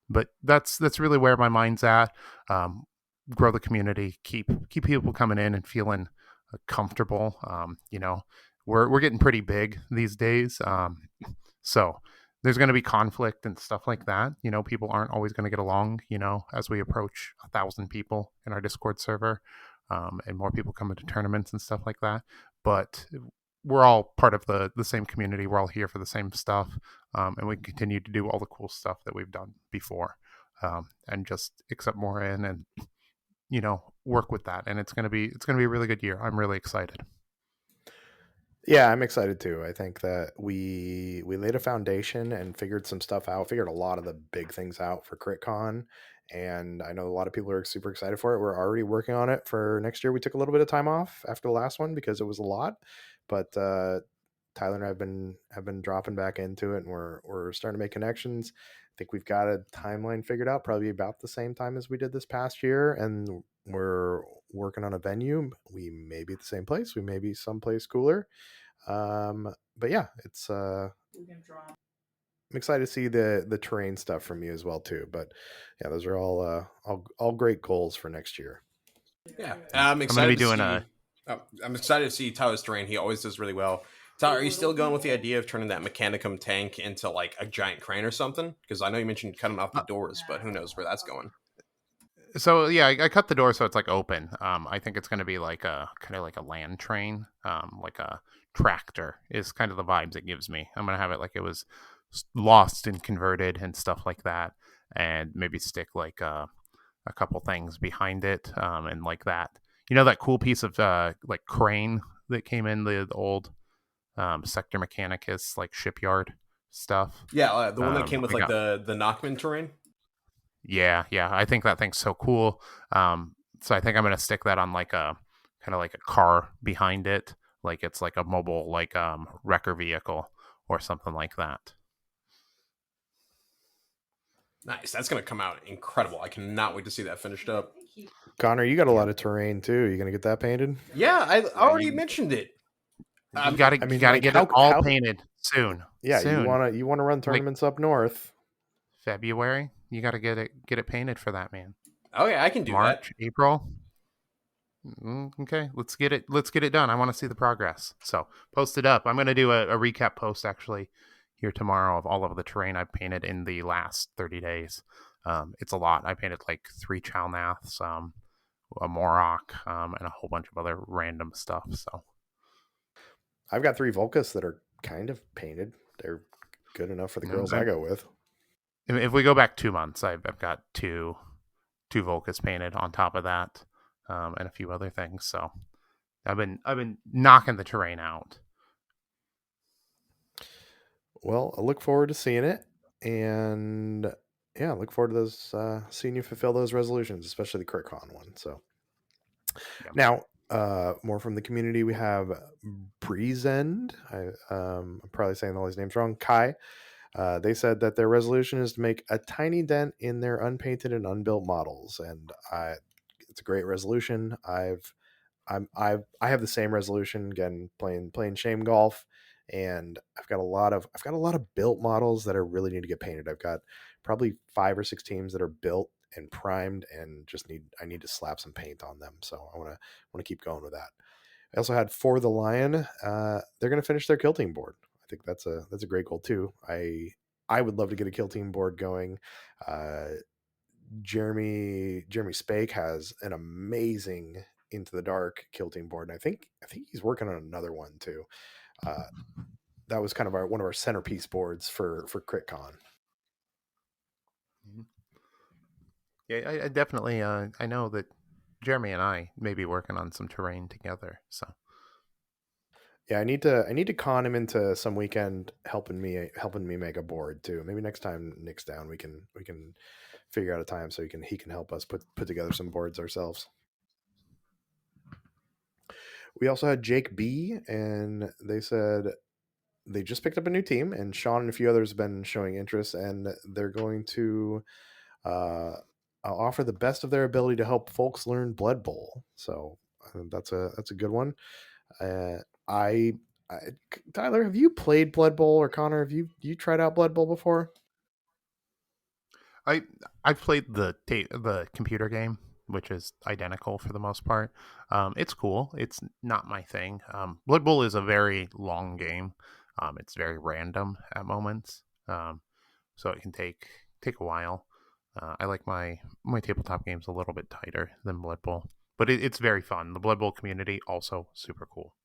But that's really where my mind's at. Um, Grow the community, keep people coming in and feeling comfortable. We're getting pretty big these days, so there's going to be conflict and stuff like that. People aren't always going to get along. As we approach 1,000 people in our Discord server, and more people come into tournaments and stuff like that. But we're all part of the same community. We're all here for the same stuff, and we continue to do all the cool stuff that we've done before, and just accept more in and work with that. And it's gonna be a really good year. I'm really excited. Yeah, I'm excited too. I think that we laid a foundation and figured some stuff out. Figured a lot of the big things out for CritCon, and I know a lot of people are super excited for it. We're already working on it for next year. We took a little bit of time off after the last one because it was a lot, but Tyler and I have been dropping back into it, and we're starting to make connections. I think we've got a timeline figured out, probably about the same time as we did this past year, and we're working on a venue. We may be at the same place, we may be someplace cooler, but yeah, it's I'm excited to see the terrain stuff from you as well too. But yeah, those are all great goals for next year. Yeah, Yeah. I'm I'm gonna be excited to doing see. I'm excited to see Tyler's terrain. He always does really well. Tyler, are you still going with the idea of turning that Mechanicum tank into like a giant crane or something? Because I know you mentioned cutting off the uh, doors, but who knows where that's going? so yeah, I cut the door so it's like open. I think it's gonna be like a kind of like a land train, like a tractor is kind of the vibes it gives me. I'm gonna have it like it was lost and converted and stuff like that, and maybe stick like a couple things behind it, and like that. That cool piece of like crane that came in the old Sector Mechanicus like shipyard stuff. Yeah, the one that came with I like got the Nachman terrain. Yeah, yeah. I think that thing's so cool. So I think I'm gonna stick that on like a kind of like a car behind it, like it's like a mobile like wrecker vehicle or something like that. Nice. That's gonna come out incredible. I cannot wait to see that finished up. Connor, you got a Yeah, lot of terrain too. You gonna get that painted? Yeah, I yeah. already mentioned it. I You mean, gotta like get it all painted soon, yeah, soon. you wanna run Like tournaments up north. February. You gotta get it painted for that, man. Oh yeah, I can do that. March, April. Okay, let's get it done. I want to see the progress. So post it up. I'm going to do a recap post actually here tomorrow of all of the terrain I've painted in the last 30 days. It's a lot. I painted like 3 Chalnaths, a Morok, and a whole bunch of other random stuff. So I've got 3 Volcas that are kind of painted. They're good enough for the girls I go with. if we go back 2 months, I've got two Volcas painted on top of that, and a few other things. So I've been knocking the terrain out. Well, I look forward to seeing it, and yeah, I look forward to those seeing you fulfill those resolutions, especially the CritCon one. So Yeah. now, more from the community, we have Breezend. I'm probably saying all these names wrong. Kai. They said that their resolution is to make a tiny dent in their unpainted and unbuilt models, and it's a great resolution. I have the same resolution again, playing shame golf, and I've got a lot of built models that I really need to get painted. I've got probably 5 or 6 teams that are built and primed and just I need to slap some paint on them. So I want to keep going with that. I also had For the Lion. They're going to finish their kill team board. I think that's a great goal too. I would love to get a kill team board going. Uh, Jeremy Spake has an amazing Into the Dark kill team board, and I think he's working on another one too. Uh, that was kind of one of our centerpiece boards for CritCon. Mhm. Yeah, I definitely. I know that Jeremy and I may be working on some terrain together. So Yeah, I need to con him into some weekend helping me make a board too. Maybe next time Nick's down, we can figure out a time so he can help us put together some boards ourselves. We also had Jake B, and they said they just picked up a new team, and Sean and a few others have been showing interest, and they're going to uh, offer the best of their ability to help folks learn Blood Bowl. So that's a good one. Uh, I, I Tyler, have you played Blood Bowl, or Connor? Have you tried out Blood Bowl before? I I've played the computer game, which is identical for the most part. It's cool. It's not my thing. Blood Bowl is a very long game. It's very random at moments. So it can take a while. I like my tabletop games a little bit tighter than Blood Bowl, but it's very fun. The Blood Bowl community also super cool.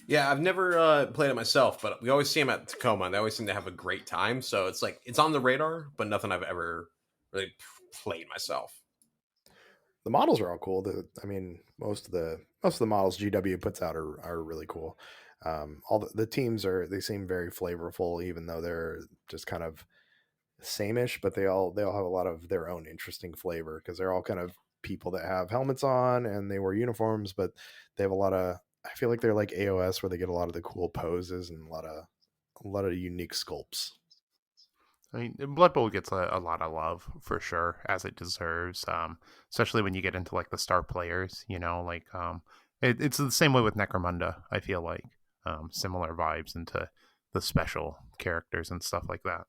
Yeah, I've never played it myself, but we always see them at Tacoma, and they always seem to have a great time. So it's like it's on the radar, but nothing I've ever really played myself. The models are all cool. I mean, most of the models GW puts out are really cool. All the teams they seem very flavorful, even though they're just kind of sameish, but they all have a lot of their own interesting flavor because they're all kind of people that have helmets on and they wear uniforms, but they have a lot of. I feel like they're like AOS where they get a lot of the cool poses and a lot of unique sculpts. I mean, Blood Bowl gets a lot of love for sure, as it deserves. Especially when you get into like the star players, like it's the same way with Necromunda. I feel like similar vibes into the special characters and stuff like that.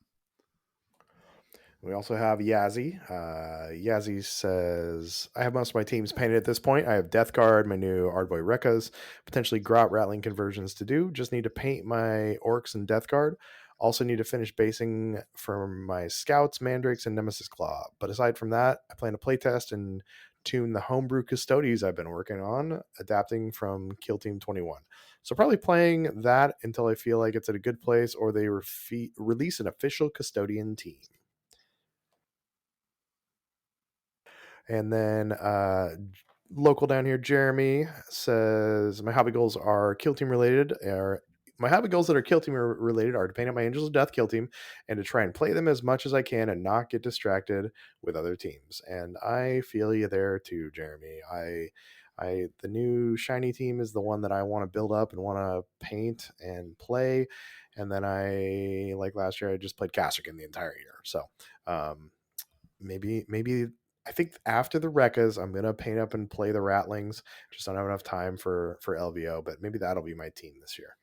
We also have Yazzie. Yazzie says, I have most of my teams painted at this point. I have Death Guard, my new Ardboy Rekkas, potentially Grot Rattling conversions to do. Just need to paint my Orcs and Death Guard. Also need to finish basing for my Scouts, Mandrakes, and Nemesis Claw. But aside from that, I plan to playtest and tune the homebrew Custodes I've been working on, adapting from Kill Team 21. So probably playing that until I feel like it's at a good place or they release an official Custodian team. And then local down here, Jeremy says, my hobby goals are kill team related, are my hobby goals that are kill team related are to paint up my Angels of Death kill team and to try and play them as much as I can and not get distracted with other teams. And I feel you there too, Jeremy. The new shiny team is the one that I want to build up and want to paint and play. And then like last year, I just played Castrican the entire year. So maybe I think after the Rekkas, I'm gonna paint up and play the Ratlings. Just don't have enough time for LVO, but maybe that'll be my team this year.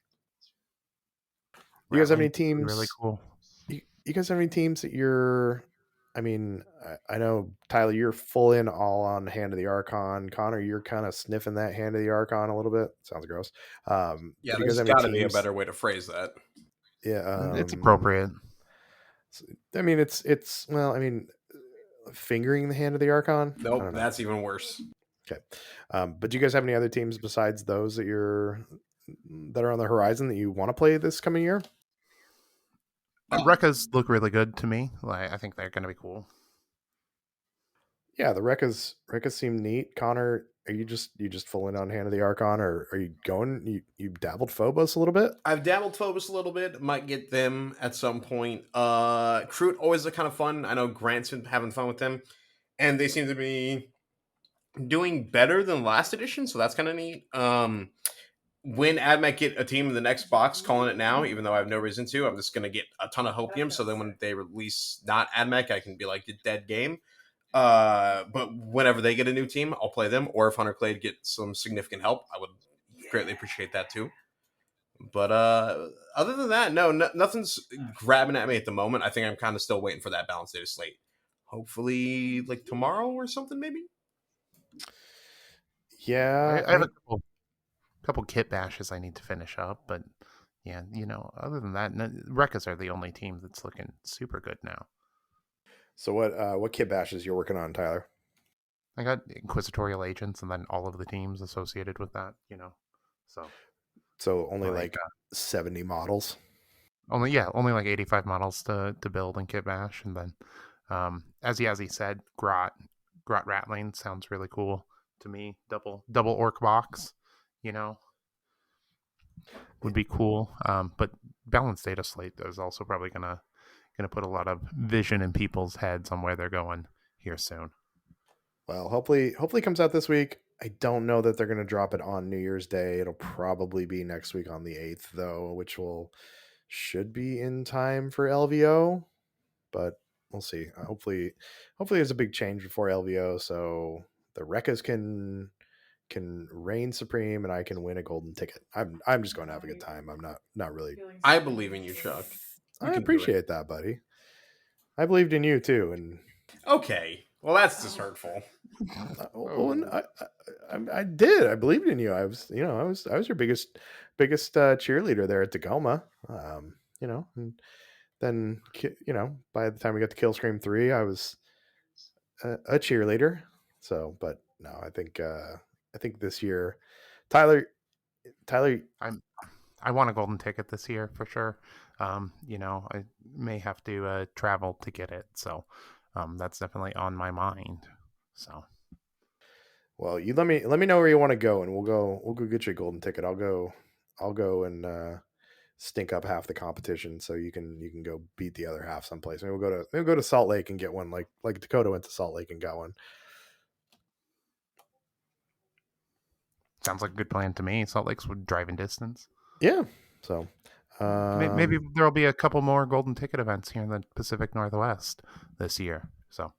You guys have any Rattling would be really teams? cool. You guys have any teams that you're? I mean, I know Tyler, you're full in all on Hand of the Archon. Connor, you're kind of sniffing that Hand of the Archon a little bit. Sounds gross. Yeah, But do you guys there's have any got to be a teams? better way to phrase that. Yeah, It's appropriate. I mean, it's well, I mean, fingering the Hand of the Archon. I Nope, don't know. that's even worse. Okay, but do you guys have any other teams besides those that are on the horizon that you want to play this coming year? Rekkas look really good to me. Like, I think they're going to be cool. Yeah, the Rekkas seem neat. Connor, are you just full in on Hand of the Archon, or are you going? You dabbled Phobos a little bit? I've dabbled Phobos a little bit. Might get them at some point. Kroot always look kind of fun. I know Grant's been having fun with them, and they seem to be doing better than last edition, so that's kind of neat. When AdMech get a team in the next box, calling it now, even though I have no reason to, I'm just going to get a ton of hopium. So then when they release not AdMech, I can be like the dead game. But whenever they get a new team, I'll play them. Or if Hunter Clade gets some significant help, I would greatly appreciate that too. But other than that, nothing's grabbing at me at the moment. I think I'm kind of still waiting for that balanced data slate. Hopefully, like tomorrow or something, maybe. Yeah, I have a couple kit bashes I need to finish up, but yeah, other than that, Rekkas are the only team that's looking super good now. So what kit bashes you're working on, Tyler? I got inquisitorial agents and then all of the teams associated with that, So only like 70 models. Only like 85 models to build and kit bash, and then as Yazzie said, Grot Rattling sounds really cool to me. Double orc box, would be cool. But balanced data slate is also probably gonna put a lot of vision in people's heads on where they're going here soon. Well, hopefully it comes out this week. I don't know that they're going to drop it on New Year's Day. It'll probably be next week on the 8th though, which should be in time for LVO, but we'll see. Hopefully there's a big change before LVO so the Rekkas can reign supreme and I can win a golden ticket. I'm just going to have a good time. I'm not really. I believe in you, Chuck. I appreciate that, buddy. I believed in you too, and okay. Well, that's just hurtful. I did. I believed in you. I was your biggest cheerleader there at Tacoma. And then by the time we got to Killscream 3, I was a cheerleader. So, but no, I think this year, Tyler, I want a golden ticket this year for sure. I may have to travel to get it, so that's definitely on my mind. So, well, you let me know where you want to go, and we'll go get you a golden ticket. I'll go and stink up half the competition, so you can go beat the other half someplace. Maybe we'll go to Salt Lake and get one, like Dakota went to Salt Lake and got one. sounds like a good plan to me. Salt Lake's driving distance. Yeah, so maybe there'll be a couple more golden ticket events here in the Pacific Northwest this year. So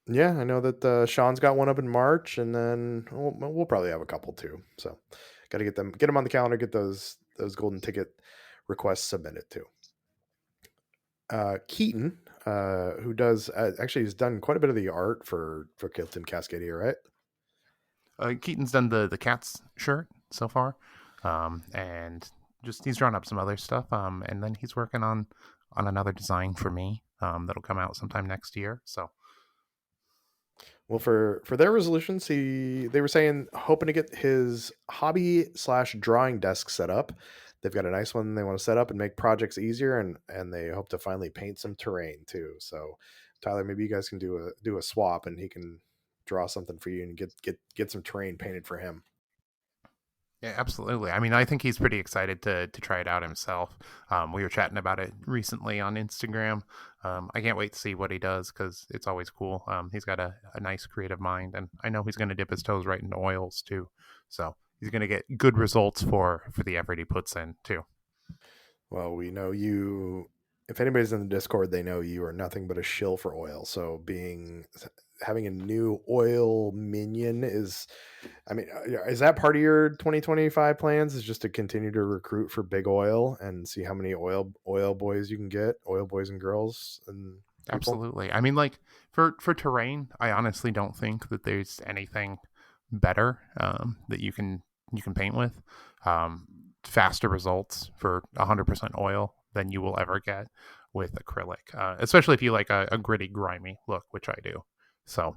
yeah, I know that Sean's got one up in March, and then we'll probably have a couple too. So got to get them on the calendar, get those golden ticket requests submitted too. Keaton, who does actually has done quite a bit of the art for Kill Team Cascadia, right? Keaton's done the Cats shirt so far, and just he's drawn up some other stuff, and then he's working on another design for me that'll come out sometime next year. So, well, for their resolutions, they were saying hoping to get his hobby/drawing desk set up. They've got a nice one they want to set up and make projects easier, and they hope to finally paint some terrain too. So, Tyler, maybe you guys can do a swap, and he can draw something for you and get some terrain painted for him. Yeah, absolutely. I mean, I think he's pretty excited to try it out himself. We were chatting about it recently on Instagram. I can't wait to see what he does because it's always cool. He's got a nice creative mind, and I know he's going to dip his toes right into oils too. So he's going to get good results for the effort he puts in too. Well, we know you. If anybody's in the Discord, they know you are nothing but a shill for oil. So having a new oil minion is, I mean, is that part of your 2025 plans? Is just to continue to recruit for big oil and see how many oil boys you can get, oil boys and girls and people. Absolutely. I mean, like for terrain, I honestly don't think that there's anything better that you can paint with. Um, Faster results for 100% oil than you will ever get with acrylic, especially if you like a gritty, grimy look, which I do. So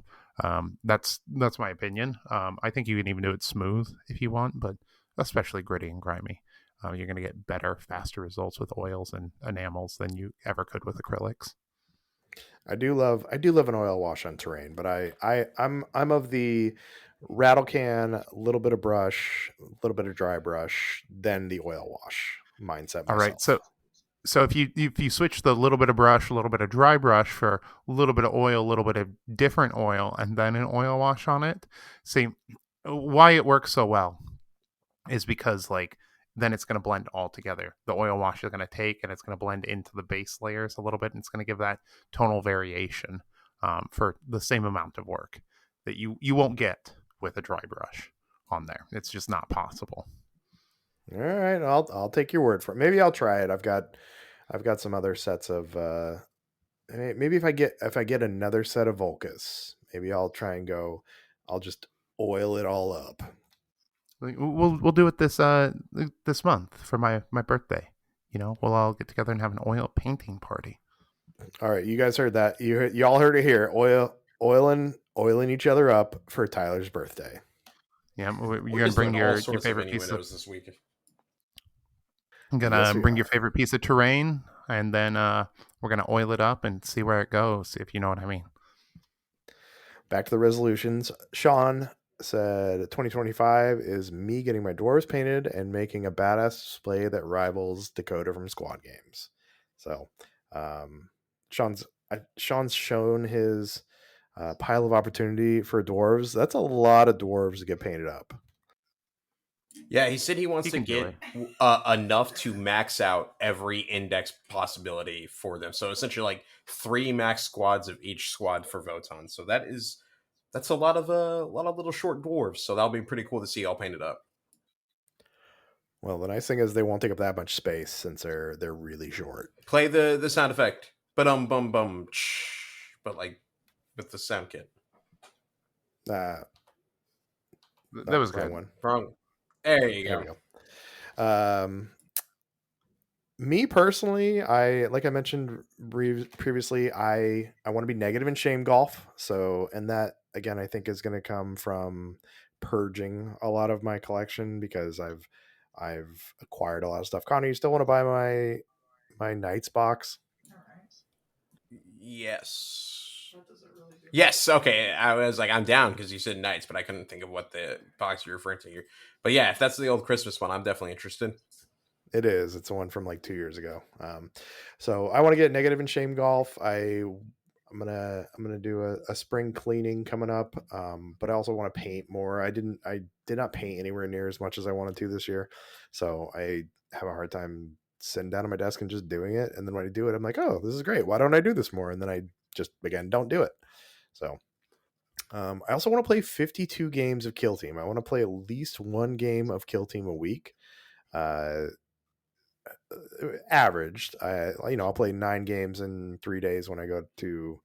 that's my opinion. I think you can even do it smooth if you want, but especially gritty and grimy. You're going to get better, faster results with oils and enamels than you ever could with acrylics. I do love an oil wash on terrain, but I'm of the rattle can, a little bit of brush, a little bit of dry brush, then the oil wash mindset All right, myself. so if you switch the little bit of brush, a little bit of dry brush for a little bit of oil, a little bit of different oil, and then an oil wash on it, see why it works so well is because like then it's going to blend all together. The oil wash is going to take and it's going to blend into the base layers a little bit, and it's going to give that tonal variation for the same amount of work that you won't get with a dry brush on there. It's just not possible. All right, I'll take your word for it. Maybe I'll try it. I've got some other sets of maybe if I get another set of Volcas, maybe I'll try and go. I'll just oil it all up. Like, we'll do it this month for my birthday. We'll all get together and have an oil painting party. All right, you guys heard that. You all heard it here. Oiling each other up for Tyler's birthday. Yeah, We're you're gonna just bring doing all your sorts of favorite piece of innuendos this week. I'm Yes, gonna we bring your are. favorite piece of terrain, and then we're gonna oil it up and see where it goes. If you know what I mean. Back to the resolutions. Sean said 2025 is me getting my dwarves painted and making a badass display that rivals Dakota from Squad Games. So, um, Sean's Sean's shown his pile of opportunity for dwarves. That's a lot of dwarves to get painted up. Yeah, he said he wants He to can do get it. enough to max out every index possibility for them. So essentially, like 3 max squads of each squad for Voton. So that's a lot of little short dwarves. So that'll be pretty cool to see all painted up. Well, the nice thing is they won't take up that much space since they're really short. Play the sound effect, but bum bum, but like with the sound kit. Uh, That oh, was wrong good. one. Wrong. There you There we go. go. Me personally, I like I mentioned previously, I want to be negative in shame golf. So, and that again, I think is going to come from purging a lot of my collection because I've acquired a lot of stuff. Connor, you still want to buy my Knights box? Yes. Yes. Okay. I was like, I'm down because you said knights, but I couldn't think of what the box you're referring to here. But yeah, if that's the old Christmas one, I'm definitely interested. It is. It's the one from like 2 years ago. So I want to get negative in shame golf. I'm gonna do a spring cleaning coming up. But I also want to paint more. I did not paint anywhere near as much as I wanted to this year. So I have a hard time sitting down at my desk and just doing it. And then when I do it, I'm like, oh, this is great. Why don't I do this more? And then I just again don't do it. So I also want to play 52 games of Kill Team. I want to play at least one game of Kill Team a week. Uh, Averaged. I'll play 9 games in 3 days when I go to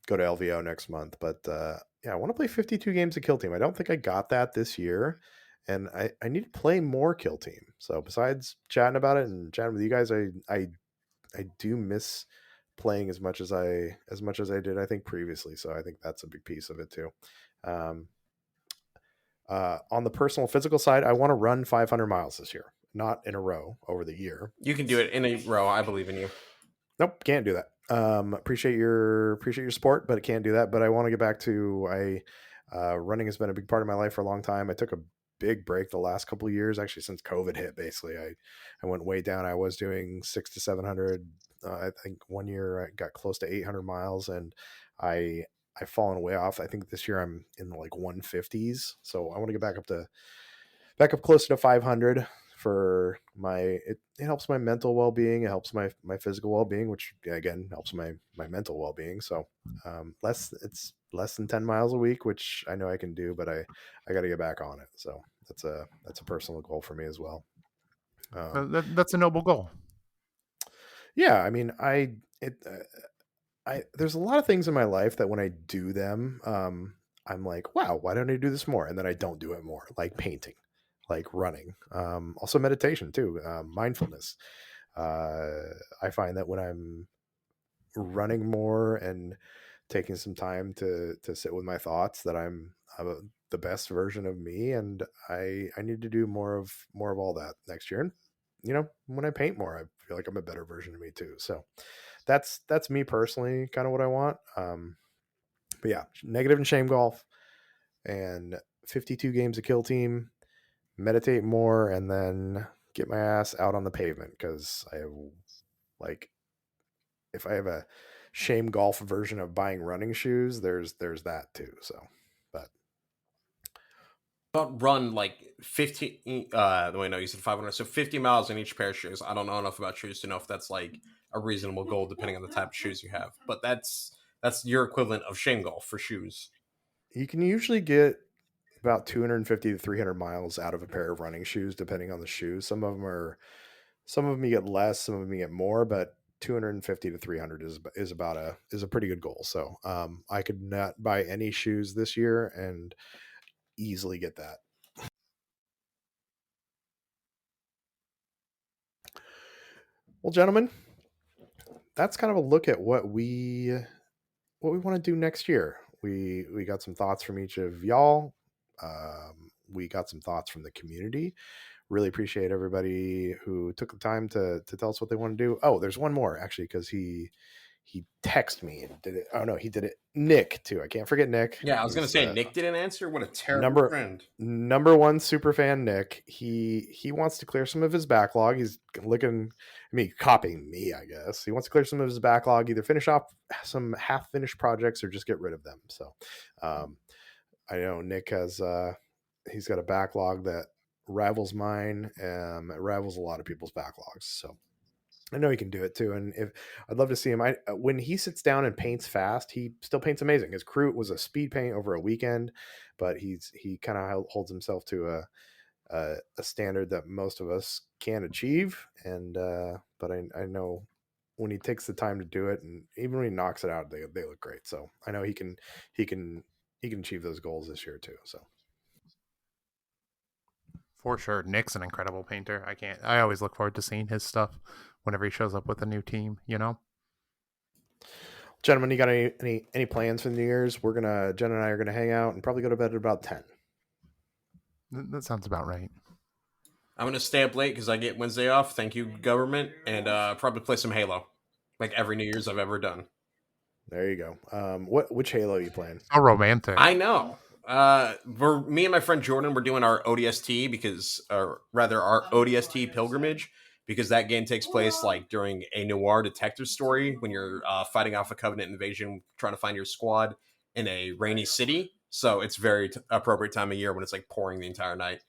LVO next month. But yeah, I want to play 52 games of Kill Team. I don't think I got that this year, and I need to play more Kill Team. So besides chatting about it and chatting with you guys, I do miss playing as much as I did I think previously. So I think that's a big piece of it too. Um, on the personal physical side, I want to run 500 miles this year, not in a row over the year. You can do it in a row. I believe in you. Nope, can't do that. Appreciate your support, but can't do that. But I want to get back to I running has been a big part of my life for a long time. I took a big break the last couple of years, actually since COVID hit. Basically, I went way down. I was doing 600 to 700. I think one year I got close to 800 miles, and I I've fallen way off. I think this year I'm in the like 150s, so I want to get back up closer to 500 for my it helps my mental well-being, it helps my physical well-being, which again helps my mental well-being. So less it's less than 10 miles a week, which I know I can do, but I got to get back on it. So that's a personal goal for me as well. um That's a noble goal. yeah, I mean, I there's a lot of things in my life that when I do them, I'm like, wow, why don't I do this more? And then I don't do it more, like painting, like running, also meditation too, mindfulness. I find that when I'm running more and taking some time to sit with my thoughts, that I'm the best version of me, and I need to do more of all that next year. And when I paint more, I feel like I'm a better version of me too. So that's me personally, kind of what I want. But yeah, negative and shame golf and 52 games of kill team, meditate more, and then get my ass out on the pavement because I have like if I have a shame golf version of buying running shoes, there's that too. So, but But run like 15. Wait, no, you said 500. So 50 miles in each pair of shoes. I don't know enough about shoes to know if that's like a reasonable goal depending on the type of shoes you have. But that's your equivalent of shame golf for shoes. you can usually get about 250 to 300 miles out of a pair of running shoes depending on the shoes. Some of them you get less, some of them you get more, but 250 to 300 is a pretty good goal. So I could not buy any shoes this year and easily get that. Well, gentlemen, that's kind of a look at what we want to do next year. We got some thoughts from each of y'all. We got some thoughts from the community. Really appreciate everybody who took the time to tell us what they want to do. Oh, there's one more actually, because he texted me and did it. Oh no, he did it. Nick too. I can't forget Nick. Yeah, I was gonna He's say Nick didn't answer. What a terrible number friend. number one super fan. Nick. He wants to clear some of his backlog. He's looking. I mean, copying me, I guess. He wants to clear some of his backlog. Either finish off some half finished projects or just get rid of them. So, um, I know Nick has. He's got a backlog that rivals mine. It rivals a lot of people's backlogs. So I know he can do it too. And if I'd love to see him, when he sits down and paints fast, he still paints amazing. His crew was a speed paint over a weekend, but he kind of holds himself to a standard that most of us can't achieve. And but I know when he takes the time to do it, and even when he knocks it out, they look great. So I know he can he can achieve those goals this year too. So. For sure. Nick's an incredible painter. I always look forward to seeing his stuff whenever he shows up with a new team, you know? Gentlemen, you got any plans for the New Year's? Jen and I are gonna hang out and probably go to bed at about 10. That sounds about right. I'm gonna stay up late because I get Wednesday off. Thank you, government, and probably play some Halo, like every New Year's I've ever done. There you go. Which Halo are you playing? So romantic. I know. Me and my friend Jordan were doing our ODST because, or rather, our ODST pilgrimage because that game takes place like during a noir detective story when you're fighting off a Covenant invasion, trying to find your squad in a rainy city. So it's very appropriate time of year when it's like pouring the entire night.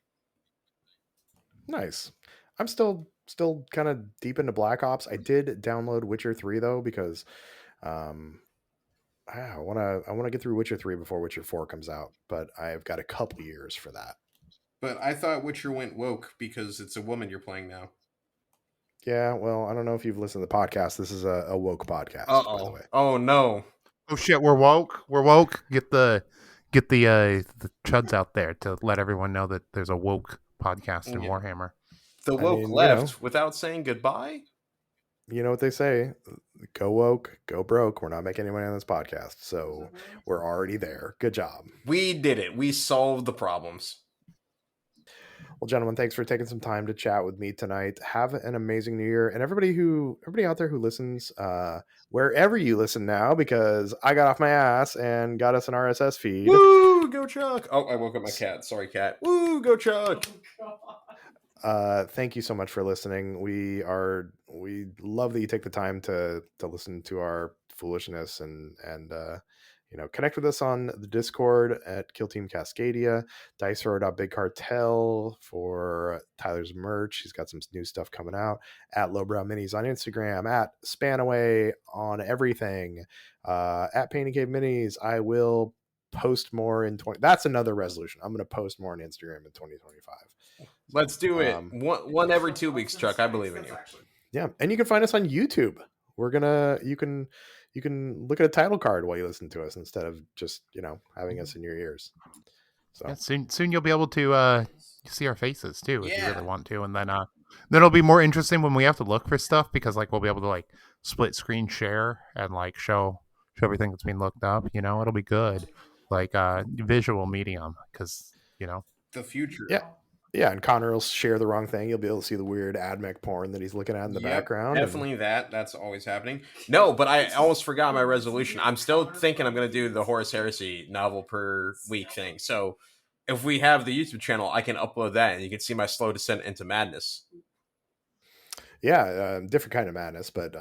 Nice. I'm still kind of deep into Black Ops. I did download Witcher 3 though because um I want to get through Witcher 3 before Witcher 4 comes out, but I've got a couple years for that. But I thought Witcher went woke because it's a woman you're playing now. Yeah, well, I don't know if you've listened to the podcast. This is a woke Uh podcast, by the oh. way. Oh no. Oh shit, we're woke. We're woke. Get the chuds out there to let everyone know that there's a woke podcast in Yeah. Warhammer. The I woke mean, left without saying goodbye. you know what they say, go woke, go broke. We're not making any money on this podcast, so we're already there. Good job. We did it. We solved the problems. Well, gentlemen, thanks for taking some time to chat with me tonight. Have an amazing New Year, and everybody out there who listens, wherever you listen now, because I got off my ass and got us an RSS feed. Woo, go Chuck! Oh, I woke up my cat. Sorry, cat. Woo, go Chuck! Thank you so much for listening. We love that you take the time to listen to our foolishness and connect with us on the Discord at Kill Team Cascadia, Big Cartel for Tyler's merch. He's got some new stuff coming out at Lowbrow Minis on Instagram, at Spanaway on everything, at Painting Cave Minis. I will post more in 20. That's another resolution. I'm going to post more on Instagram in 2025. Let's do it. One every 2 weeks, Chuck. I believe in you. Yeah, and you can find us on YouTube. You can look at a title card while you listen to us instead of just having us in your ears. So yeah, soon you'll be able to see our faces too if you really want to, and then it'll be more interesting when we have to look for stuff because we'll be able to split screen share and show everything that's being looked up. It'll be good, visual medium because the future. Yeah, and Connor will share the wrong thing. You'll be able to see the weird AdMech porn that he's looking at in the background. Definitely that's always happening. No, but I almost forgot my resolution. I'm still thinking I'm going to do the Horus Heresy novel per week thing. So if we have the YouTube channel, I can upload that and you can see my slow descent into madness. Yeah, different kind of madness, but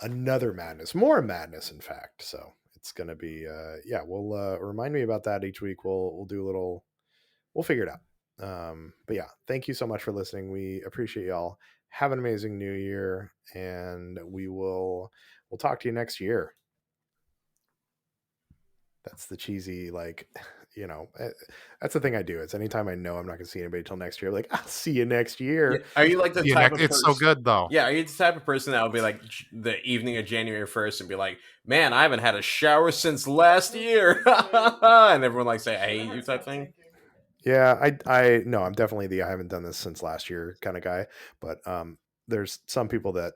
another madness, more madness, in fact. So it's going to be, we'll remind me about that each week. We'll do a little, we'll figure it out. But yeah, thank you so much for listening. We appreciate y'all. Have an amazing new year, and we'll talk to you next year. That's the cheesy, that's the thing I do. It's anytime I know I'm not gonna see anybody till next year, I'll see you next year. Yeah. Are you like the type of it's so good though? Yeah, are you the type of person that will be the evening of January 1st and be like, man, I haven't had a shower since last year, and everyone say I hate you type thing? Yeah, I no, I'm definitely the I haven't done this since last year kind of guy. But there's some people that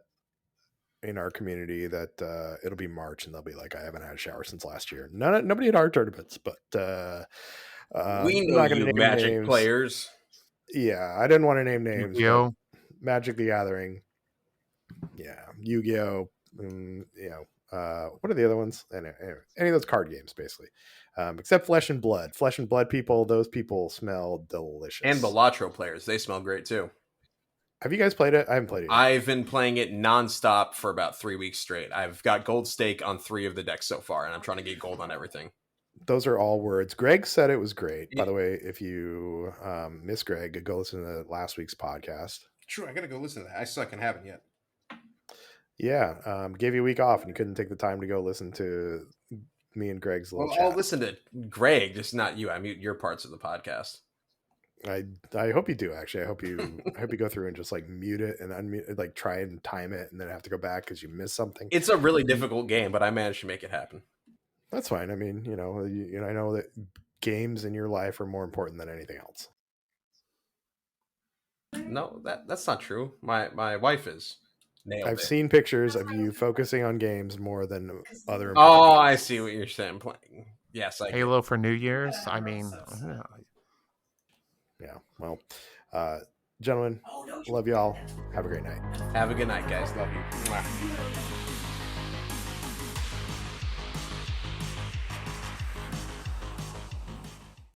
in our community that it'll be March and they'll be like, I haven't had a shower since last year. Nobody at our tournaments, but we know you Magic names. Players. Yeah, I didn't want to name names. Yu-Gi-Oh, Magic the Gathering. Yeah, Yu-Gi-Oh. What are the other ones? Anyway, any of those card games, basically. Except Flesh and Blood. Flesh and Blood people, those people smell delicious. And Balatro players, they smell great too. Have you guys played it? I haven't played it yet. I've been playing it nonstop for about 3 weeks straight. I've got gold stake on 3 of the decks so far, and I'm trying to get gold on everything. Those are all words. Greg said it was great. Yeah. By the way, if you miss Greg, go listen to last week's podcast. True, I gotta go listen to that. I still haven't yet. Yeah, gave you a week off and you couldn't take the time to go listen to me and Greg's little chat. I'll listen to Greg, just not you. I mute your parts of the podcast. I hope you do, actually. I hope you go through and just mute it and unmute it, try and time it and then have to go back because you missed something. It's a really difficult game, but I managed to make it happen. That's fine. I mean, I know that games in your life are more important than anything else. No, that's not true. My wife is. I've seen pictures of you focusing on games more than other. Oh, I see what you're saying. Playing. Yes, Halo for New Year's. I mean, yeah. Well, gentlemen, love y'all. Have a great night. Have a good night, guys. Love you. Mwah.